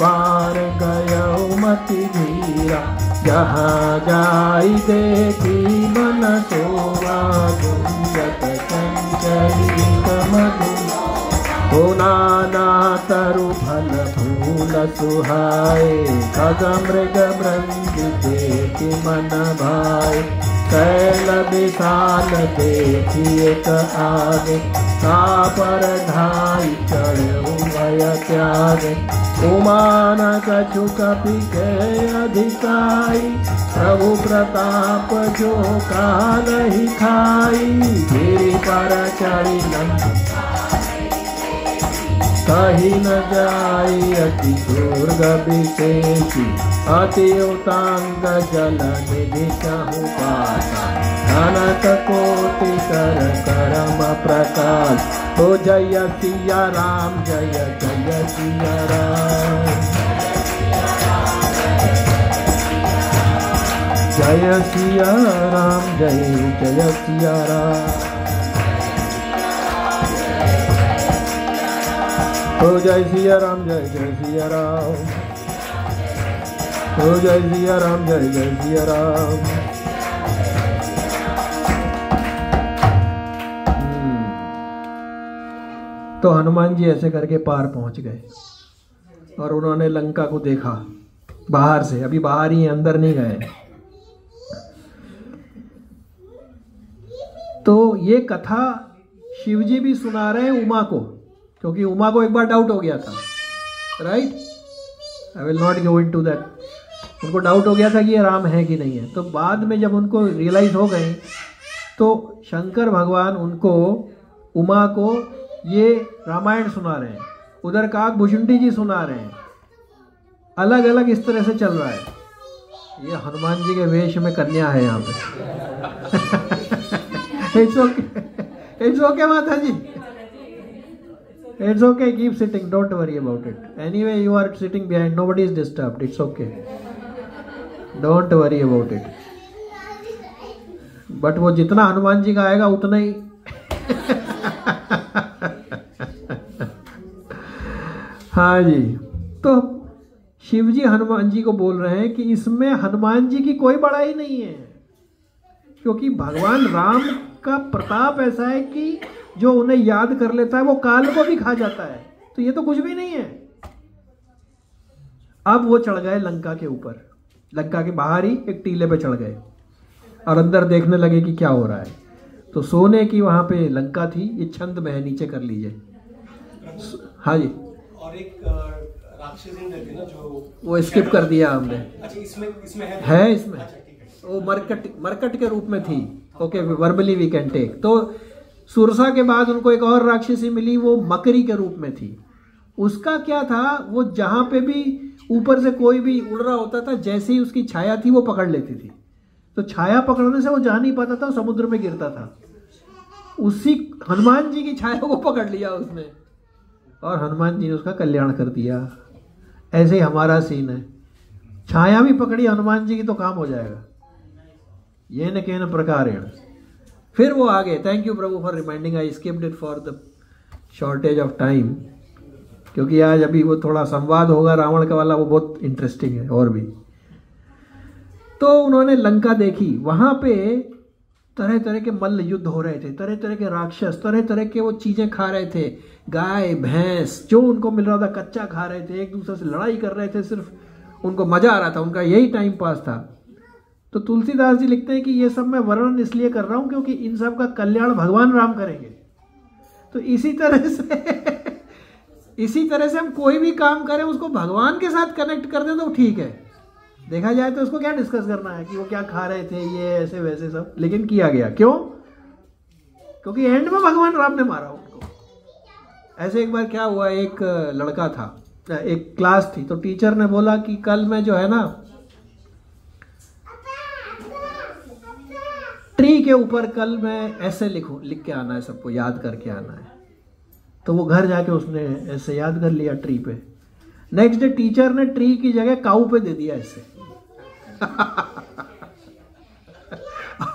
बार गयो मति धीरा, जहाँ जाई देखी मन सोवा, गुंजत संचरित मधु, हो नाना तरु फल फूल सुहाए, खग मृग मृंग देखि मन भाए, कैल विशाल देखिए आगे, पर ढाई चढ़ भय त्याग, उमान कछुक पिके अधिकाई, प्रभु प्रताप जो काल ही खाई, गिरि पर चढ़ी नंद कहीं न जाई, अति दुर्ग विशेषी, अति उतांग जल निधि चाहु पाता, धनक कोटि कर करम प्रकाश, तो जय सिया राम, जय जय सिया राम, जय सिया राम, जय जय सिया राम। ओ जय सिया राम, जय जय सिया राम, ओ जय सिया राम, जय जय सिया राम। तो हनुमान जी ऐसे करके पार पहुंच गए और उन्होंने लंका को देखा बाहर से, अभी बाहर ही, अंदर नहीं गए। तो ये कथा शिवजी भी सुना रहे हैं उमा को, क्योंकि उमा को एक बार डाउट हो गया था, right. I will not go into that. उनको डाउट हो गया था कि ये राम है कि नहीं है। तो बाद में जब उनको रियलाइज हो गए, तो शंकर भगवान उनको, उमा को, ये रामायण सुना रहे हैं, उधर काक भुषुंडी जी सुना रहे हैं, अलग अलग इस तरह से चल रहा है। ये हनुमान जी के वेश में कन्या है यहाँ पे। इट्स ओके माता जी, it's okay, keep sitting, don't worry about it. Anyway, you are sitting behind, nobody is disturbed, it's okay, don't worry about it. But वो जितना हनुमान जी का आएगा उतना ही। हाँ जी, तो शिव जी हनुमान जी को बोल रहे हैं कि इसमें हनुमान जी की कोई बड़ाई नहीं है, क्योंकि भगवान राम का प्रताप ऐसा है कि जो उन्हें याद कर लेता है वो काल को भी खा जाता है। तो ये तो कुछ भी नहीं है। अब वो चढ़ गए लंका के ऊपर, लंका के बाहर ही एक टीले पे चढ़ गए और अंदर देखने लगे कि क्या हो रहा है। तो सोने की वहाँ पे लंका थी, ये छंद में है, नीचे कर लीजिए। हाँ जी, और एक राक्षसी रहती है ना जो, वो स्किप कर दिया हमने। अच्छा इसमें है इसमें। अच्छा ठीक है। वो मरकट के रूप में थी। Okay, verbally we can take. तो सुरसा के बाद उनको एक और राक्षसी मिली, वो मकरी के रूप में थी। उसका क्या था, वो जहां पे भी ऊपर से कोई भी उड़ रहा होता था, जैसे ही उसकी छाया थी वो पकड़ लेती थी। तो छाया पकड़ने से वो जा नहीं पाता था, समुद्र में गिरता था। उसी हनुमान जी की छाया को पकड़ लिया उसने, और हनुमान जी ने उसका कल्याण कर दिया। ऐसे ही हमारा सीन है, छाया भी पकड़ी हनुमान जी की तो काम हो जाएगा। ये न केन प्रकारेण। फिर वो आगे, thank you Prabhu for reminding, I skipped it for the shortage of time, क्योंकि आज अभी वो थोड़ा संवाद होगा रावण का वाला, वो बहुत इंटरेस्टिंग है और भी। तो उन्होंने लंका देखी, वहां पे तरह तरह के मल्ल युद्ध हो रहे थे, तरह तरह के राक्षस तरह तरह के वो चीजें खा रहे थे, गाय भैंस जो उनको मिल रहा था कच्चा खा रहे थे, एक दूसरे से लड़ाई कर रहे थे, सिर्फ उनको मजा आ रहा था, उनका यही टाइम पास था। तो तुलसीदास जी लिखते हैं कि ये सब मैं वर्णन इसलिए कर रहा हूं क्योंकि इन सब का कल्याण भगवान राम करेंगे। तो इसी तरह से हम कोई भी काम करें उसको भगवान के साथ कनेक्ट कर दें तो ठीक है। देखा जाए तो उसको क्या डिस्कस करना है कि वो क्या खा रहे थे, ये ऐसे वैसे सब, लेकिन किया गया क्यों? क्योंकि एंड में भगवान राम ने मारा उनको। ऐसे एक बार क्या हुआ, एक लड़का था, एक क्लास थी, तो टीचर ने बोला कि कल मैं जो है ना ट्री के ऊपर कल मैं ऐसे लिख के आना है, सबको याद करके आना है। तो वो घर जाके उसने ऐसे याद कर लिया ट्री पे। नेक्स्ट डे टीचर ने ट्री की जगह काऊ पे दे दिया ऐसे।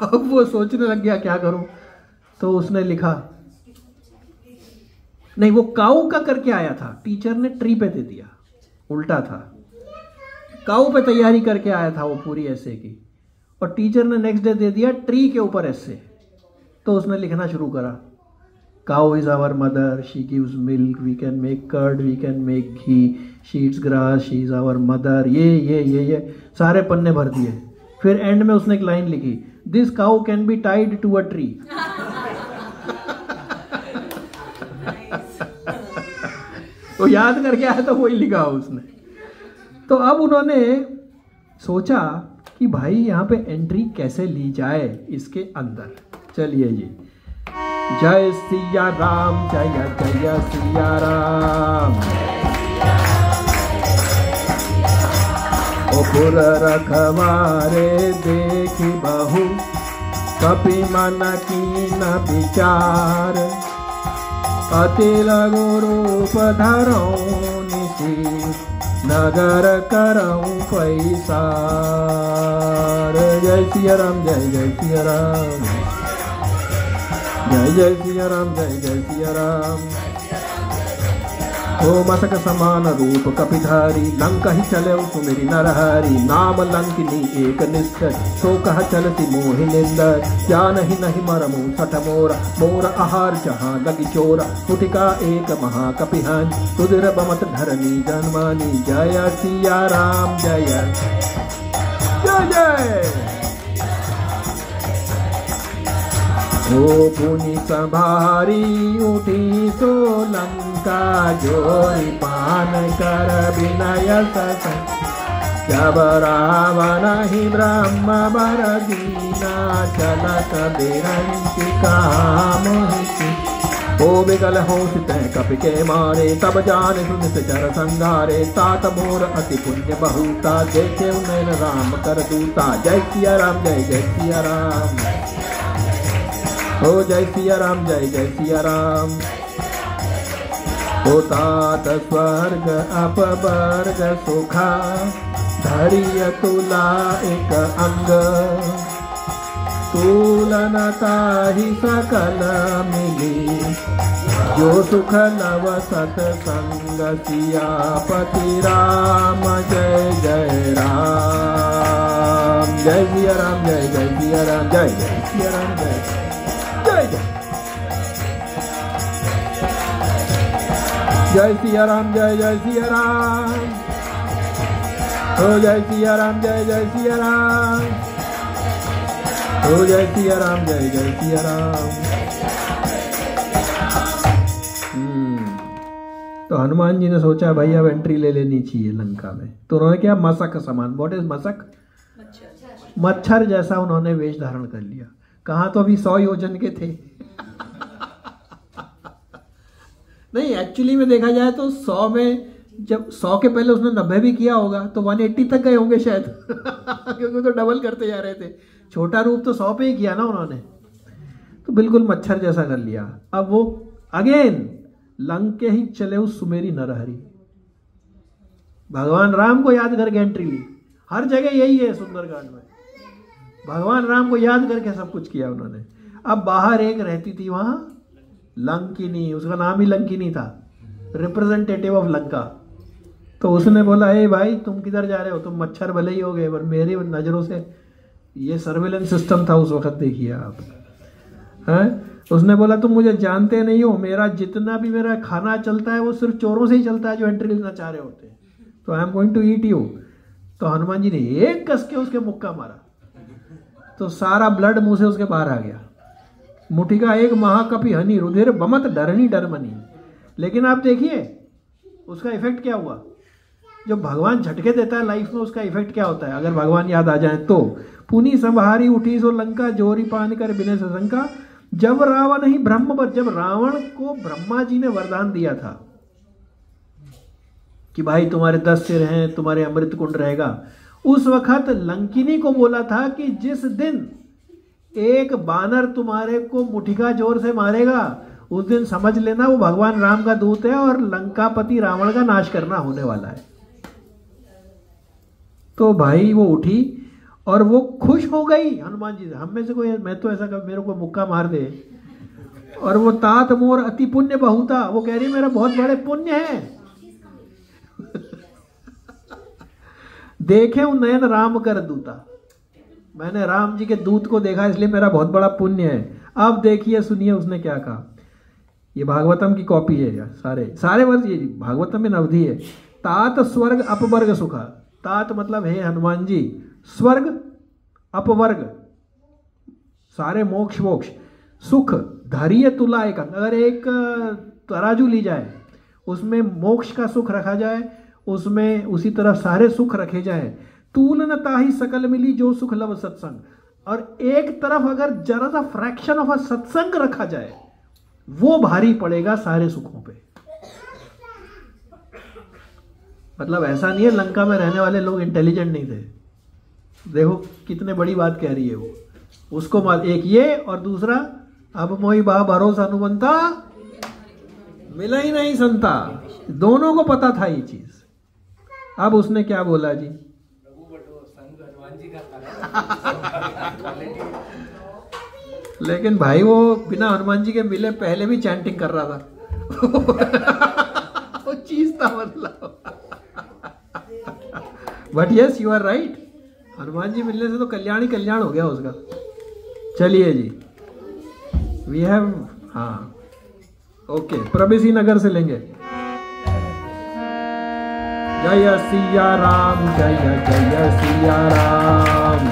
अब वो सोचने लग गया क्या करूं, तो उसने लिखा, नहीं वो काऊ का करके आया था, टीचर ने ट्री पे दे दिया, उल्टा था। काऊ पे तैयारी करके आया था वो पूरी ऐसे की, और टीचर ने नेक्स्ट डे दे दिया ट्री के ऊपर ऐसे। तो उसने लिखना शुरू करा, cow is our mother, she gives milk, we can make curd, we can make ghee, she eats grass, she is our mother, ये सारे पन्ने भर दिए। फिर एंड में उसने एक लाइन लिखी, this cow can be tied to a tree. वो याद करके आया तो वही लिखा उसने। तो अब उन्होंने सोचा कि भाई यहाँ पे एंट्री कैसे ली जाए इसके अंदर। चलिए जी, जय सिया राम, जय जय सिया राम। पुर रखवारे देखी बहु, कपि मन की न विचार, अति लघु रूप धरऊं निसी, नगर करऊं पैसार। जय सिया राम, जय जय सिया राम, जय जय सिया राम, जय जय सिया राम। ओ मसक समान रूप कपिधारी, लंका ही चले सुमेरी नरहरी, नाम लंकिनी एक निष्ठर, सो कह चलती मोहि निंदर। जान ही नहीं मरमु सठ मोरा, मोर आहार जहाँ लगी चोरा, फुटिका एक महाकपिहन, तुदिर बमत धरनी जन्मानी। जय सिया राम, जय जय जय। ओ पुनि संभारी उठी सो लंका, जोरी पान कर विनय ससन। जब रावण ही ब्रह्म बर दीना, चलत बिरंची काम मोहिती। ओ बिगल हो सितह कपि के मारे, तब जान सुन चर संगारे। तात मोर अति पुण्य बहुता, देखे नैन राम कर दूता। जय सिया राम, जय जय सिया राम। ओ जय सिया राम, जय जय सिया राम। ओ तात स्वर्ग अपवर्ग सुखा, धरिय तुला एक अंग। तुलनता ही सकल मिली, जो सुख लव सतसंग। सियापति राम, जय जय राम। जय सिया राम, जय जय सिया राम, जय जय सिया राम, जय जय जय। जय सिया राम, जय जय सिया राम। ओ जय सिया राम, जय जय सिया राम। हो जय सिया राम, जय जय सिया राम। तो हनुमान जी ने सोचा भाई अब एंट्री ले लेनी चाहिए लंका में। तो उन्होंने क्या, मशक समान, व्हाट इज मशक, मच्छर जैसा उन्होंने वेश धारण कर लिया। कहाँ तो अभी 100 योजन के थे। नहीं, एक्चुअली में देखा जाए तो 100 में, जब 100 के पहले उसने 90 भी किया होगा तो 180 तक गए होंगे शायद। क्योंकि तो डबल करते जा रहे थे। छोटा रूप तो 100 पे ही किया ना उन्होंने। तो बिल्कुल मच्छर जैसा कर लिया। अब वो अगेन लंके ही चले उस सुमेरी नरहरि, भगवान राम को याद करके एंट्री ली। हर जगह यही है सुंदरकांड में, भगवान राम को याद करके सब कुछ किया उन्होंने। अब बाहर एक रहती थी वहां लंकिनी, उसका नाम ही लंकिनी था, रिप्रेजेंटेटिव ऑफ लंका। तो उसने बोला, हे भाई तुम किधर जा रहे हो, तुम मच्छर भले ही हो गए पर मेरी नजरों से, ये सर्वेलेंस सिस्टम था उस वक्त, देखिए आप हैं। उसने बोला तुम मुझे जानते नहीं हो, मेरा जितना भी मेरा खाना चलता है वो सिर्फ चोरों से ही चलता है जो एंट्री लेना चाह रहे होते हैं। तो I am going to eat you. तो हनुमान जी ने एक कस के उसके मुक्का मारा तो सारा ब्लड मुंह से उसके बाहर आ गया। मुठिका एक महाकपि हनी रुधिर बमत डरनी डरमनी। लेकिन आप देखिए उसका इफेक्ट क्या हुआ। जो भगवान झटके देता है लाइफ में, उसका इफेक्ट क्या होता है अगर भगवान याद आ जाए तो। पुनी संभारी उठी सो लंका, जोरी पान कर बिने शंका। जब रावण ही ब्रह्म, जब रावण को ब्रह्मा जी ने वरदान दिया था कि भाई तुम्हारे 10 सिर हैं, तुम्हारे अमृत कुंड रहेगा, उस वक्त लंकिनी को बोला था कि जिस दिन एक बानर तुम्हारे को मुठिका जोर से मारेगा उस दिन समझ लेना वो भगवान राम का दूत है और लंकापति रावण का नाश करना होने वाला है। तो भाई वो उठी और वो खुश हो गई हनुमान जी से। हम में से कोई, मैं तो ऐसा कर, मेरे को मुक्का मार दे और वो तात मोर अति पुण्य बहुता, वो कह रही मेरा बहुत बड़े पुण्य है। देखे नयन राम कर दूता, मैंने राम जी के दूत को देखा इसलिए मेरा बहुत बड़ा पुण्य है। अब देखिए सुनिए उसने क्या कहा। ये भागवतम की कॉपी है यार, सारे वर्ष ये भागवतम में अवधि है। तात स्वर्ग अपवर्ग सुखा। तात मतलब है हनुमान जी, स्वर्ग अपवर्ग सारे मोक्ष वोक्ष, सुख धैर्य तुला एक, अगर एक तराजू ली जाए उसमें मोक्ष का सुख रखा जाए, उसमें उसी तरह सारे सुख रखे जाए। तूल न ताही सकल मिली जो सुख लव सत्संग, और एक तरफ अगर जरा सा फ्रैक्शन ऑफ अ सत्संग रखा जाए वो भारी पड़ेगा सारे सुखों पे। मतलब ऐसा नहीं है लंका में रहने वाले लोग इंटेलिजेंट नहीं थे। देखो कितने बड़ी बात कह रही है वो, उसको एक ये और दूसरा अब मोई बा भरोसा अनुबंता मिला ही नहीं संता, दोनों को पता था ये चीज। अब उसने क्या बोला जी, लेकिन भाई वो बिना हनुमान जी के मिले पहले भी चैंटिंग कर रहा था। वो चीज था मतलब। But yes you are right, Hanuman ji मिलने से तो कल्याण ही कल्याण हो गया उसका। चलिए जी वी हैव, हाँ ओके, प्रवेशी नगर से लेंगे। जय सिया राम, जय जय सिया राम।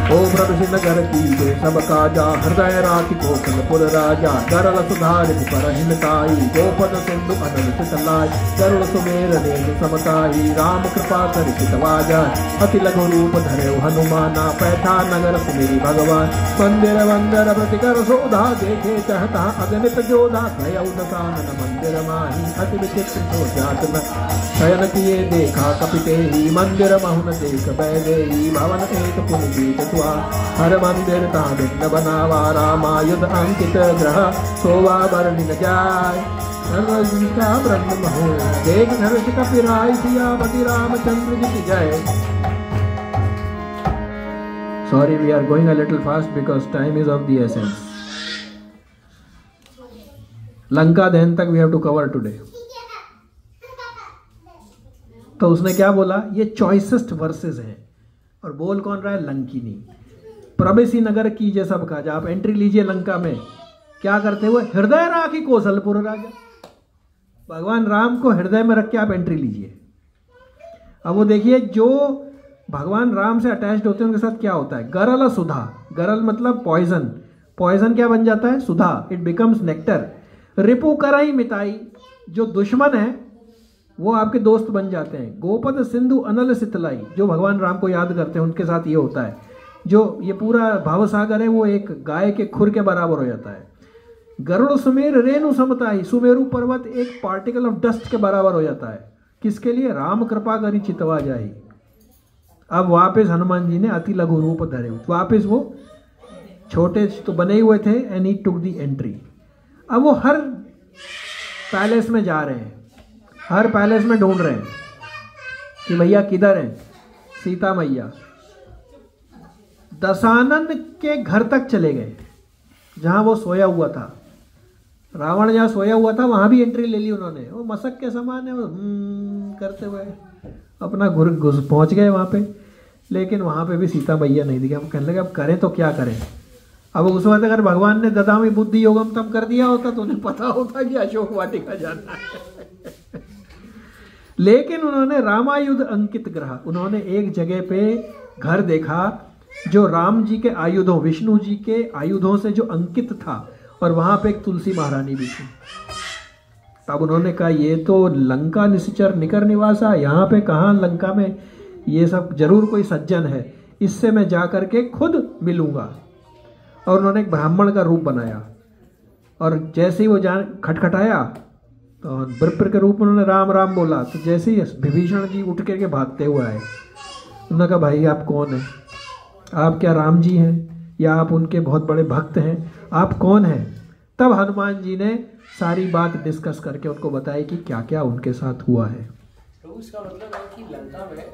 ओम प्रवेशी नगर की जय सब काजा, हृदय राखी कोसलपुर राजा। गरल सुधार पर हिमताई, गोपद सिंधु अनल चितलाई। गरुड़ सुमेर नेम समताई, राम कृपा कर चितवाजा। अति लघु रूप धरे हनुमाना, पैठा नगर सुमेरी भगवान। मंदिर वंदर प्रतिकर सोधा, देखे चाहता अगणित जोधा। भय दसानन मंदिर माही, अति विचित्र सो जात न। शयन किए देखा कपिते ही, मंदिर महुन देख बैदे ही। भवन एक पुन गीत हर मंदिर ता भिन्न बनावा, रामायुध अंकित ग्रह सोवा बरनि न जाय। ब्रह्म महो देख धनुष कपिराय, सियापति रामचंद्र जी की जय। Sorry, we are going a little fast because time is of the essence. Lanka दहन तक we have to cover today. तो उसने क्या बोला, ये चॉइसेस्ट वर्सेस हैं और बोल कौन रहा है, लंकिनी। प्रवेशी नगर कीजिए सब काजा, आप एंट्री लीजिए लंका में। क्या करते हुए, हृदय राखी कौशलपुर राजा, भगवान राम को हृदय में रख के आप एंट्री लीजिए। अब वो देखिए जो भगवान राम से अटैच्ड होते हैं उनके साथ क्या होता है? गरल सुधा, गरल मतलब पॉइजन, पॉइजन क्या बन जाता है? सुधा, इट बिकम्स नेक्टर। रिपु कराई मिताई, जो दुश्मन है वो आपके दोस्त बन जाते हैं। गोपद सिंधु अनल सितलाई, जो भगवान राम को याद करते हैं उनके साथ ये होता है। जो ये पूरा भावसागर है वो एक गाय के खुर के बराबर हो जाता है। गरुड़ सुमेर रेणु समताई, सुमेरु पर्वत एक पार्टिकल ऑफ डस्ट के बराबर हो जाता है। किसके लिए? राम कृपा करी चितवा जाई। अब वापस हनुमान जी ने अति लघु रूप धरे, वापस वो छोटे तो बने हुए थे and he took the entry. अब वो हर पैलेस में जा रहे हैं, हर पैलेस में ढूंढ रहे हैं कि भैया किधर है सीता मैया। दशानन के घर तक चले गए जहां वो सोया हुआ था। रावण जहां सोया हुआ था वहां भी एंट्री ले ली उन्होंने। वो मशक के समान है, वो करते हुए अपना घुस पहुंच गए वहां पे। लेकिन वहां पे भी सीता मैया नहीं दिखी। हम कहने लगे अब करें तो क्या करें। अब उस वक्त अगर भगवान ने ददामी बुद्धि योगम तम कर दिया होता तो उन्हें पता होता कि अशोक वाटिका जाना है। लेकिन उन्होंने रामायुध अंकित ग्रह, उन्होंने एक जगह पे घर देखा जो राम जी के आयुधों, विष्णु जी के आयुधों से जो अंकित था, और वहां पे एक तुलसी महारानी भी थी। तब उन्होंने कहा ये तो लंका निश्चर निकर निवासा, यहाँ पे कहाँ लंका में ये सब जरूर कोई सज्जन है, इससे मैं जा करके खुद मिलूंगा। और उन्होंने एक ब्राह्मण का रूप बनाया और जैसे ही वो खटखटाया तो बृपर के रूप में उन्होंने राम राम बोला। तो जैसे ही विभीषण जी उठ करके भागते हुए आए, उन्होंने कहा भाई आप कौन हैं? आप क्या राम जी हैं या आप उनके बहुत बड़े भक्त हैं? आप कौन हैं? तब हनुमान जी ने सारी बात डिस्कस करके उनको बताई कि क्या क्या उनके साथ हुआ है। तो इसका मतलब है कि लंका में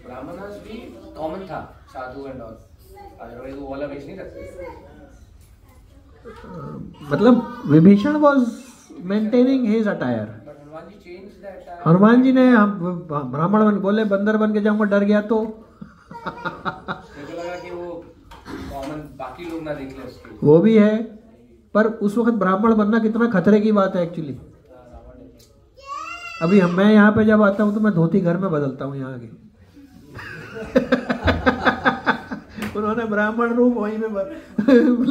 ब्राह्मणास भी कॉमन था, साधु एंड ऑल, अदरवाइज वो वाला वेश नहीं रखते। मतलब Vibhishan was maintaining his attire. Hanuman ji ने ब्राह्मण बन बोले बंदर बन के जाऊंगा, डर गया तो मुझे लगा कि वो कॉमन बाकी लोग ना देख ले उसके। वो भी है, पर उस वक्त ब्राह्मण बनना कितना खतरे की बात है एक्चुअली। अभी मैं यहाँ पे जब आता हूँ तो मैं धोती घर में बदलता हूँ यहाँ के। उन्होंने ब्राह्मण रूप वहीं में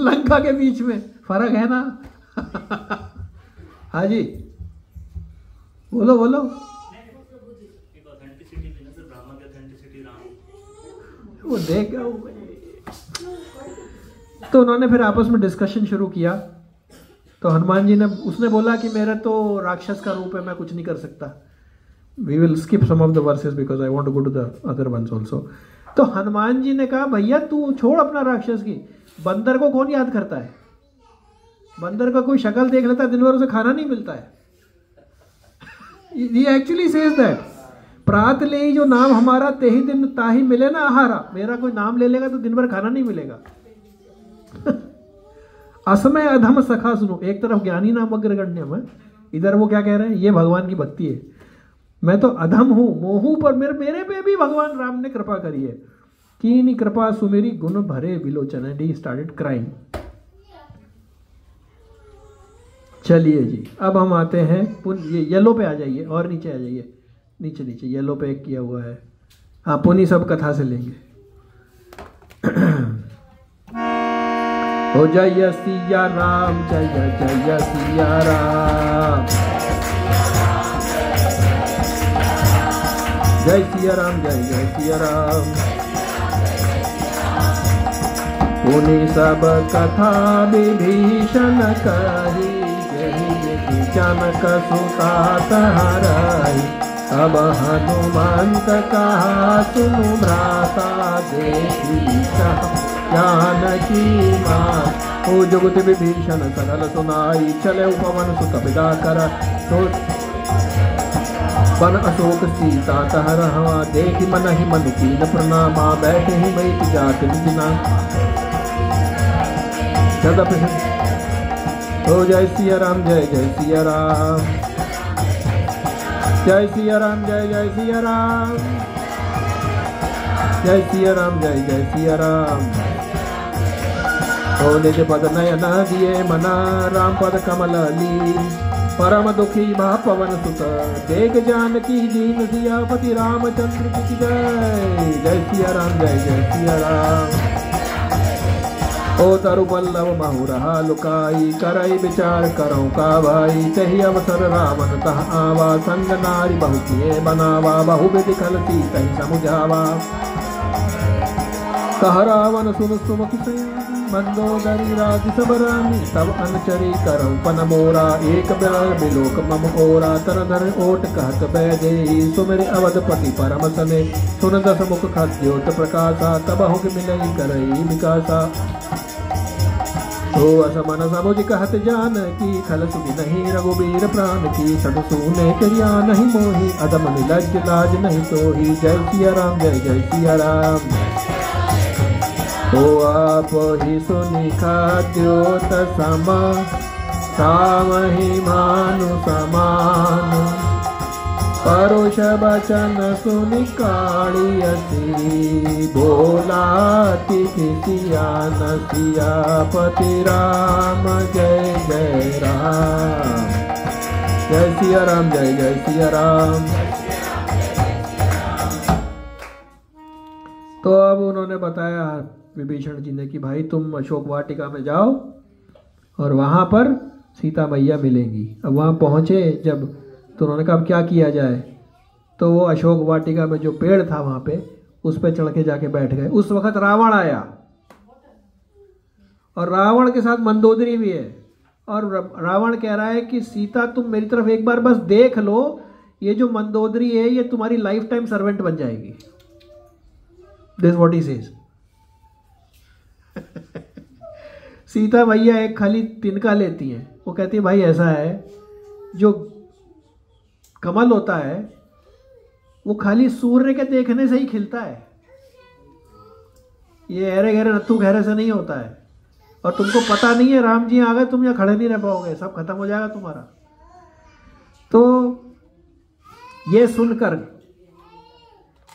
लंका के बीच में, फर्क है ना। हाँ जी बोलो बोलो। वो देख तो उन्होंने फिर आपस में डिस्कशन शुरू किया। तो हनुमान जी ने, उसने बोला कि मेरा तो राक्षस का रूप है, मैं कुछ नहीं कर सकता। We will skip some of the verses because I want to go to the other ones also. तो हनुमान जी ने कहा भैया तू छोड़ अपना राक्षस की, बंदर को कौन याद करता है? बंदर का कोई शक्ल देख लेता है, दिन भर उसे खाना नहीं मिलता है। ये एक्चुअली सेज दैट प्रात ले जो नाम हमारा ते ही दिन ताही मिले ना आहारा। मेरा कोई नाम ले लेगा तो दिन भर खाना नहीं मिलेगा। असमय अधम सखा सुनो, एक तरफ ज्ञानी नाम अग्रगण्यम है, इधर वो क्या कह रहे हैं? ये भगवान की भक्ति है। मैं तो अधम हूं, मोहू पर मेरे पे भी भगवान राम ने कृपा करी है। कीनी कृपा सुमेरी गुण भरे विलोचन। And he started crying. चलिए जी, अब हम आते हैं ये येलो पे आ जाइए और नीचे आ जाइए, नीचे नीचे येलो पे एक किया हुआ है। हाँ पुनी सब कथा से लेंगे। हो जय सिया राम, जय जय सिया राम, जय सिया राम, जय जय सिया राम। पुनि सब कथा विभीषण कही, यही जनक सुता तहराई। अब हनुमंत कहा सुनु भ्राता, देखी जानकी मां। ओ जुगति विभीषण सकल सुनाई, चले उपवन सुत विदा कर। तो बन अशोक सीता तहरहा, देखी मन ही मनु कीन प्रणामा। बैठे ही बैठ जात बिना ओ जय सिया राम, जय जय सिया राम, जय सिया राम, जय जय सिया राम, जय सिया राम, जय जय सिया राम। ओ निज पद नयन दिए मना, राम पद कमल ली। परम दुखी भा पवन सुत, देख जानकी दीन सियापति रामचंद्र की जय। जय सिया राम, जय जय सिया राम। ओ तरु बल्लभ महु रहा लुकाई, करई विचार करौ का भाई। तही अवसर रावण तह आवा, संग नारी बहु किए बनावा। बहु विधि खल सीतहि समुझावा, कह रावण सुन सुमुख से। मंदोदरी राज सब रानी, तब अनुचरी करौ पन मोरा। एक बेर बिलोक मम ओरा, तर धर ओट कहत बैदेही। सुमिर अवधपति परम सने, सुन दस मुख खद्योत प्रकाशा। तब हुक मिलई करई विकासा, तो असमन समुझ कहत जान की। खल सुनि नहीं रघुबीर प्राण की, सद सूने क्रिया नहीं मोही। अदम निलज्ज लाज नहीं सोही, जय सिया राम, जय जय सिया राम। तो आप ही सुनि खाद्योत सम, तामहि मानु समान। परुष बचन सुनि काढ़ियसी, बोलाति सिया न सियापति राम। जय जय राम, जय सिया राम, जय जय सिया राम। तो अब उन्होंने बताया विभीषण जी ने कि भाई तुम अशोक वाटिका में जाओ और वहाँ पर सीता मैया मिलेंगी। अब वहाँ पहुँचे जब, तो उन्होंने कहा अब क्या किया जाए। तो वो अशोक वाटिका में जो पेड़ था वहाँ पे, उस पे चढ़ के जाके बैठ गए। उस वक्त रावण आया और रावण के साथ मंदोदरी भी है। और रावण कह रहा है कि सीता तुम मेरी तरफ एक बार बस देख लो, ये जो मंदोदरी है ये तुम्हारी लाइफ टाइम सर्वेंट बन जाएगी। This what he says. Sita मैया एक खाली तिनका लेती हैं। वो कहती है भाई ऐसा है, जो कमल होता है वो खाली सूर्य के देखने से ही खिलता है। ये अरे गहरे नत्थू गहरे से नहीं होता है। और तुमको पता नहीं है, राम जी आ गए तुम यहाँ खड़े नहीं रह पाओगे, सब खत्म हो जाएगा तुम्हारा। तो ये सुनकर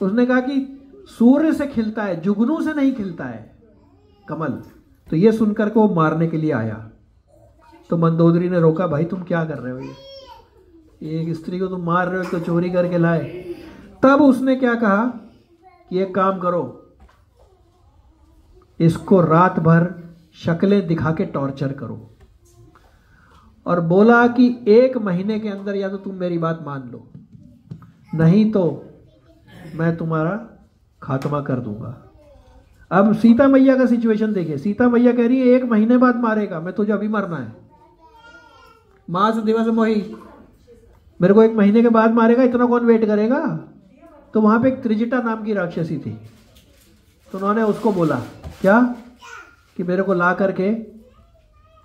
उसने कहा कि सूर्य से खिलता है, जुगनू से नहीं खिलता है कमल। तो ये सुनकर के वो मारने के लिए आया। तो मंदोदरी ने रोका, भाई तुम क्या कर रहे हो, ये एक स्त्री को तुम मार रहे हो, तो चोरी करके लाए। तब उसने क्या कहा कि एक काम करो, इसको रात भर शक्लें दिखा के टॉर्चर करो। और बोला कि 1 महीने के अंदर या तो तुम मेरी बात मान लो, नहीं तो मैं तुम्हारा खात्मा कर दूंगा। अब सीता मैया का सिचुएशन देखिए। सीता मैया कह रही है 1 महीने बाद मारेगा, मैं तुझे अभी मरना है। मास दिवस मोही, मेरे को 1 महीने के बाद मारेगा, इतना कौन वेट करेगा। तो वहां पे एक त्रिजटा नाम की राक्षसी थी। तो उन्होंने उसको बोला क्या कि मेरे को ला करके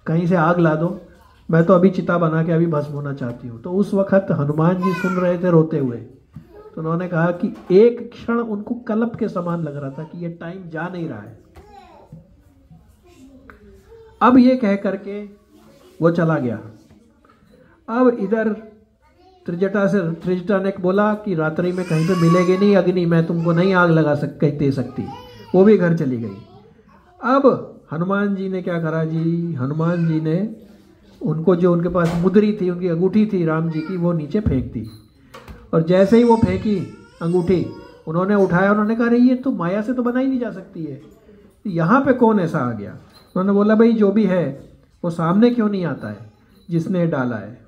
कहीं से आग ला दो, मैं तो अभी चिता बना के अभी भस्म होना चाहती हूँ। तो उस वक्त हनुमान जी सुन रहे थे रोते हुए। तो उन्होंने कहा कि एक क्षण उनको कलप के समान लग रहा था कि ये टाइम जा नहीं रहा है। अब ये कह करके वो चला गया। अब इधर त्रिजटा ने बोला कि रात्रि में कहीं पे मिलेगी नहीं अग्नि, मैं तुमको नहीं आग लगा दे सकती। वो भी घर चली गई। अब हनुमान जी ने क्या करा जी, हनुमान जी ने उनको, जो उनके पास मुद्री थी, उनकी अंगूठी थी राम जी की, वो नीचे फेंक दी। और जैसे ही वो फेंकी अंगूठी, उन्होंने उठाया, उन्होंने कहा अरे ये तो माया से तो बनाई नहीं जा सकती है, यहाँ पे कौन ऐसा आ गया। उन्होंने बोला भाई जो भी है वो सामने क्यों नहीं आता है जिसने डाला है।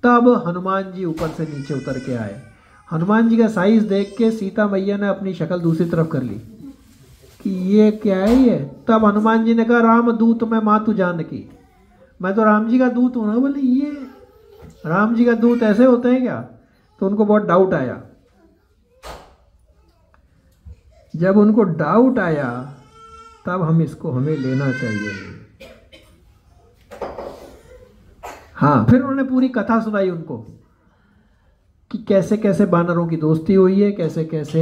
तब हनुमान जी ऊपर से नीचे उतर के आए। हनुमान जी का साइज देख के सीता मैया ने अपनी शक्ल दूसरी तरफ कर ली कि ये क्या है ये। तब हनुमान जी ने कहा राम दूत मैं मातु जानकी, मैं तो राम जी का दूत हूँ ना। बोले ये राम जी का दूत ऐसे होते हैं क्या। तो उनको बहुत डाउट आया। जब उनको डाउट आया तब हमें लेना चाहिए। हाँ, फिर उन्होंने पूरी कथा सुनाई उनको कि कैसे कैसे बानरों की दोस्ती हुई है, कैसे कैसे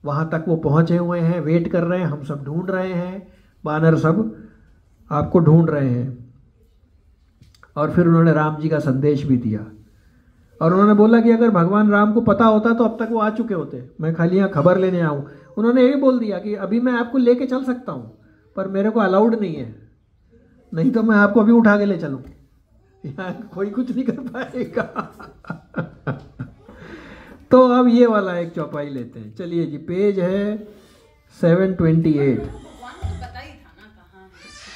वहाँ तक वो पहुँचे हुए हैं, वेट कर रहे हैं, हम सब ढूंढ रहे हैं, बानर सब आपको ढूंढ रहे हैं। और फिर उन्होंने राम जी का संदेश भी दिया। और उन्होंने बोला कि अगर भगवान राम को पता होता तो अब तक वो आ चुके होते, मैं खाली यहाँ खबर लेने आऊँ। उन्होंने ये बोल दिया कि अभी मैं आपको लेके चल सकता हूँ पर मेरे को अलाउड नहीं है, नहीं तो मैं आपको अभी उठा के ले चलूँ। यहाँ कोई कुछ नहीं कर पाएगा। तो अब ये वाला एक चौपाई लेते हैं। चलिए जी, पेज है 728। भगवान को तो पता ही था ना कहाँ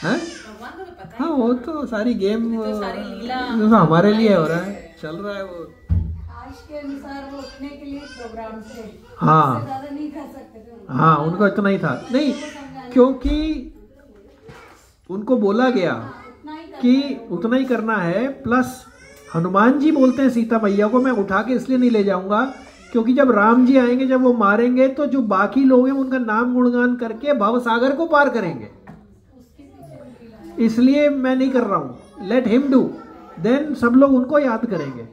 हैं? भगवान को तो पता ही हाँ, वो तो सारी गेम तो सारी लीला जो हमारे लिए हो रहा है, चल रहा है वो। आज के अनुसार वो उठने के लिए प्रोग्राम थे, हाँ उससे ज्यादा नहीं कर सकते थे। हाँ, उनको इतना ही था नहीं, क्योंकि उनको बोला गया कि उतना ही करना है। प्लस हनुमान जी बोलते हैं सीता मैया को, मैं उठा के इसलिए नहीं ले जाऊंगा क्योंकि जब राम जी आएंगे, जब वो मारेंगे तो जो बाकी लोग हैं उनका नाम गुणगान करके भव सागर को पार करेंगे, इसलिए मैं नहीं कर रहा हूं। लेट हिम डू, देन सब लोग उनको याद करेंगे,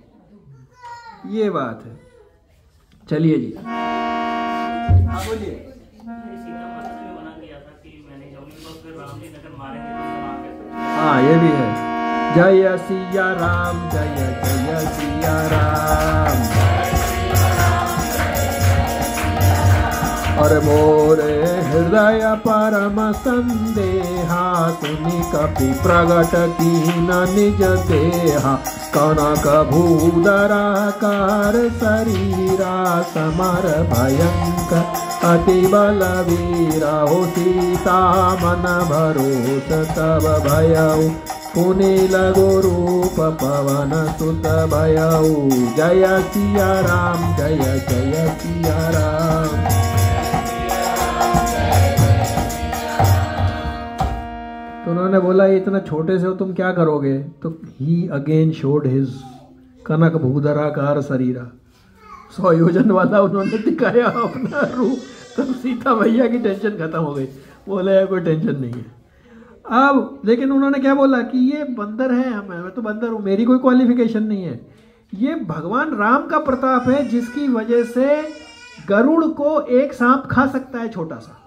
ये बात है। चलिए जी, हाँ बोलिए। सीता माता से भी मना किया था कि मैं नहीं जाऊंगी, तो फिर राम जी नगर मारेंगे तो मैं वहाँ कैसे? हाँ, ये भी है। जय सिया राम, जय जय सिया राम। और मोरे हृदय परम संदेहा, सुनि कपि प्रगट कीन निज देहा। कनक भूधराकार शरीरा, समर भयंकर अति बलवीरा। हो सीता मन भरोस तब भयउ, पुनि लगो रूप पवन सुत भयउ। जय सिया राम, जय जय सिया राम। तो उन्होंने बोला, ये इतना छोटे से हो, तुम क्या करोगे? तो ही अगेन शोड हिज कनक भूधराकार शरीरा, 100 योजन वाला उन्होंने दिखाया अपना रूप। तो सीता मैया की टेंशन खत्म हो गई, बोले कोई टेंशन नहीं है अब। लेकिन उन्होंने क्या बोला कि ये बंदर है, मैं तो बंदर हूँ, मेरी कोई क्वालिफिकेशन नहीं है। ये भगवान राम का प्रताप है जिसकी वजह से गरुड़ को एक सांप खा सकता है, छोटा सा।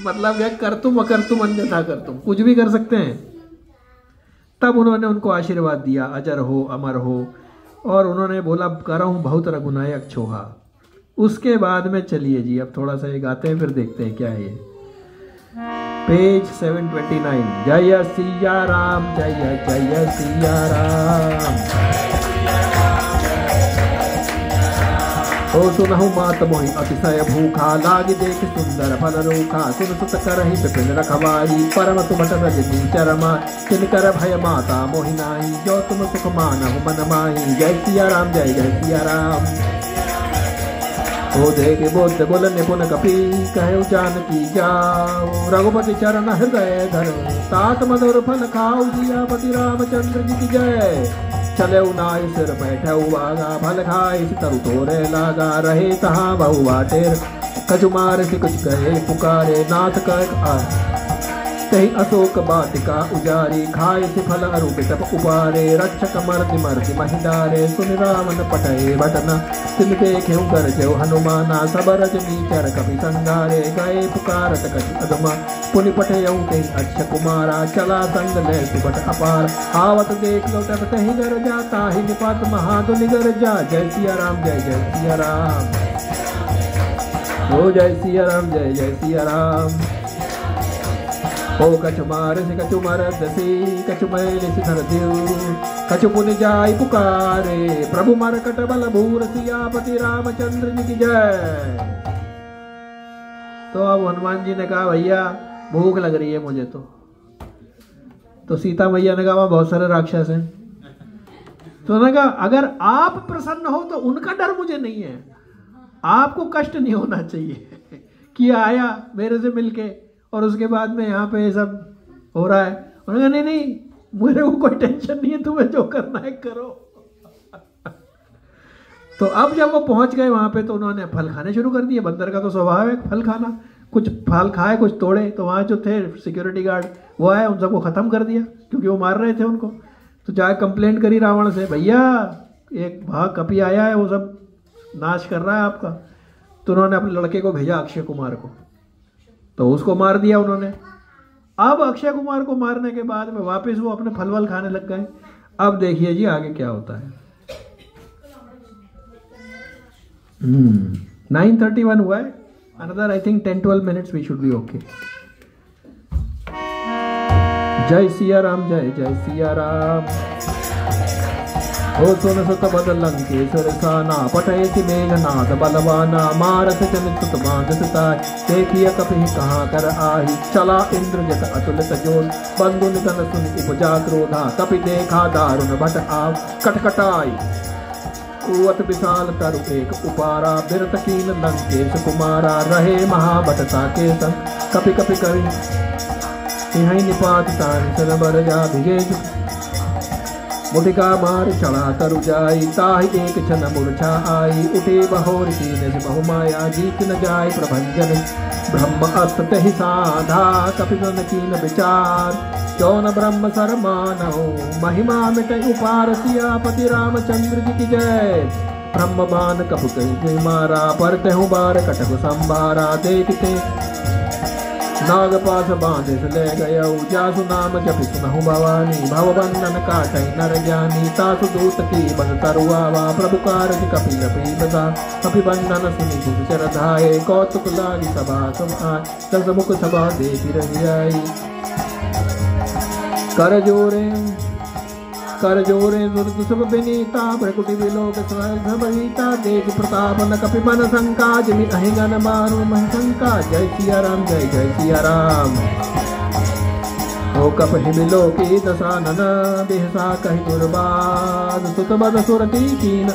मतलब क्या, कर तुम अकर तुम अन्यथा कर तुम, कुछ भी कर सकते हैं। तब उन्होंने उनको आशीर्वाद दिया, अजर हो अमर हो, और उन्होंने बोला करहूं बहुत रघुनायक छोहा। उसके बाद में चलिए जी, अब थोड़ा सा ये गाते हैं, फिर देखते हैं क्या है ये। पेज 729। जय सिया राम, जय जय सिया राम। ओ सुनहु मात मोहि अतिशय भूखा, लागी देख सुंदर फल रूखा। सुन सुत करहि विपिन रखवारी, परम सुभट रजनी चरमा। किनकर भय माता मोहि नाहि, जो तुम सुख मानहु मन माहि। जय सिया राम, जय जय सिया राम। ओ देख बोध बोल निपुण कपि, कहु जानकी जाओ। रघुपति चरण हृदय धर, तात मधुर फल खाओ। जियापति रामचंद्र जी की जय। चले नाय सिर बैठे बागा, भल खाए तरु तोरे लागा। रहे तहाँ बहु बाटेर, कछुमार से कुछ कहे पुकारे। नाथ कर कहीं अशोक बाटिका उजारी, खाए से फल अरु बिटप उबारे। रक्षक मर्दि मर्दि महिदारे, सुन रावण पटये भटना। तिन देखेउ गरजेउ हनुमाना, सब रजनी चर कपि संगारे। गए पुकारत कछु अधमा, पुनि पटयउ कहीं अक्ष कुमारा। चला संग ले सुबट अपार, आवत देख लो तब तही गर जाता। ही निपात महादुनि गर जा, जय सिया राम, जय जय सिया राम। ओ जय सिया राम, जय जय सिया राम। ओ कछु मार से कछु मरद से, कछु मैल से धर देव। कछु पुनि जाय पुकारे, प्रभु मरकट बल भूर। सियापति रामचंद्र जी की जय। तो अब हनुमान जी ने कहा, भैया भूख लग रही है मुझे। तो सीता मैया ने कहा, वहां बहुत सारे राक्षस हैं। तो उन्होंने कहा, अगर आप प्रसन्न हो तो उनका डर मुझे नहीं है, आपको कष्ट नहीं होना चाहिए कि आया मेरे से मिलके और उसके बाद में यहाँ पे सब हो रहा है। उन्होंने कहा, नहीं नहीं, मुझे को कोई टेंशन नहीं है, तुम्हें जो करना है करो। तो अब जब वो पहुंच गए वहां पे, तो उन्होंने फल खाने शुरू कर दिए। बंदर का तो स्वभाव है फल खाना, कुछ फल खाए कुछ तोड़े। तो वहां जो थे सिक्योरिटी गार्ड वो आए, उन सबको खत्म कर दिया क्योंकि वो मार रहे थे उनको। तो जाके कंप्लेंट करी रावण से, भैया एक भाग कपि आया है, वो सब नाश कर रहा है आपका। तो उन्होंने अपने लड़के को भेजा अक्षय कुमार को, तो उसको मार दिया उन्होंने। अब अक्षय कुमार को मारने के बाद में वापस वो अपने फल वल खाने लग गए। अब देखिए जी आगे क्या होता है। 9:31 हुआ है, another I think 10-12 minutes we should be okay. जय सिया राम, जय जय सिया राम। हो सुन सुत बद लंकेश्वर साना, पठयति मेघनाद बलवाना, मारस जनित सुत बांधत ताय, देखिय कपिहि कहाँ कर आही, चला इंद्रजित अतुलित जोर, बंधु निधन सुनि उपजा क्रोधा, कपि देखा दारुण भट आव, कटकटाई कुवत विशाल तरु एक उपारा, बिरत कीन लंकेश कुमारा, रहे महाभटता के संग, कपि कपि करि तिहै निपात तान सन बर जा भिगे, मुटिका मार चढ़ा तरु जाई, ताहि एक क्षण मूर्छा आई, उठे बहोर कीन बहुमाया, जीत न जाय प्रभंजन, ब्रह्म अस्त्र ही साधा, कपिन कीन विचार, जौन ब्रह्म सरमानहु, महिमा मिट उपार, सियापति रामचंद्र जी की जय। ब्रह्म बाण कपु कहि मारा, परतहु बार कटक संभारा, देखते नागपाश बांधे से ले गया, जासु नाम जपि सुनहु भवानी, भवबंधन काटै नर ज्ञानी, तासु दूत की बन तरुआवा, प्रभु कारज कपिल पीबदा, कपि बंधन सुनि दुचर धाये, कौतुक लागी सभा समाय, दस मुख सभा देखि रहि आई, कर जोरे सुरत सब विनीता, भ्रकुटि विलोक सभीता, देख प्रताप न कपि मन शंका, जिमि अहिगन मारु महि शंका, जय सिया राम, जय जय सिया राम। हो कपि विलोकी दशानन, बिहसा कहि दुर्बाद, सुत बद सुरति कीन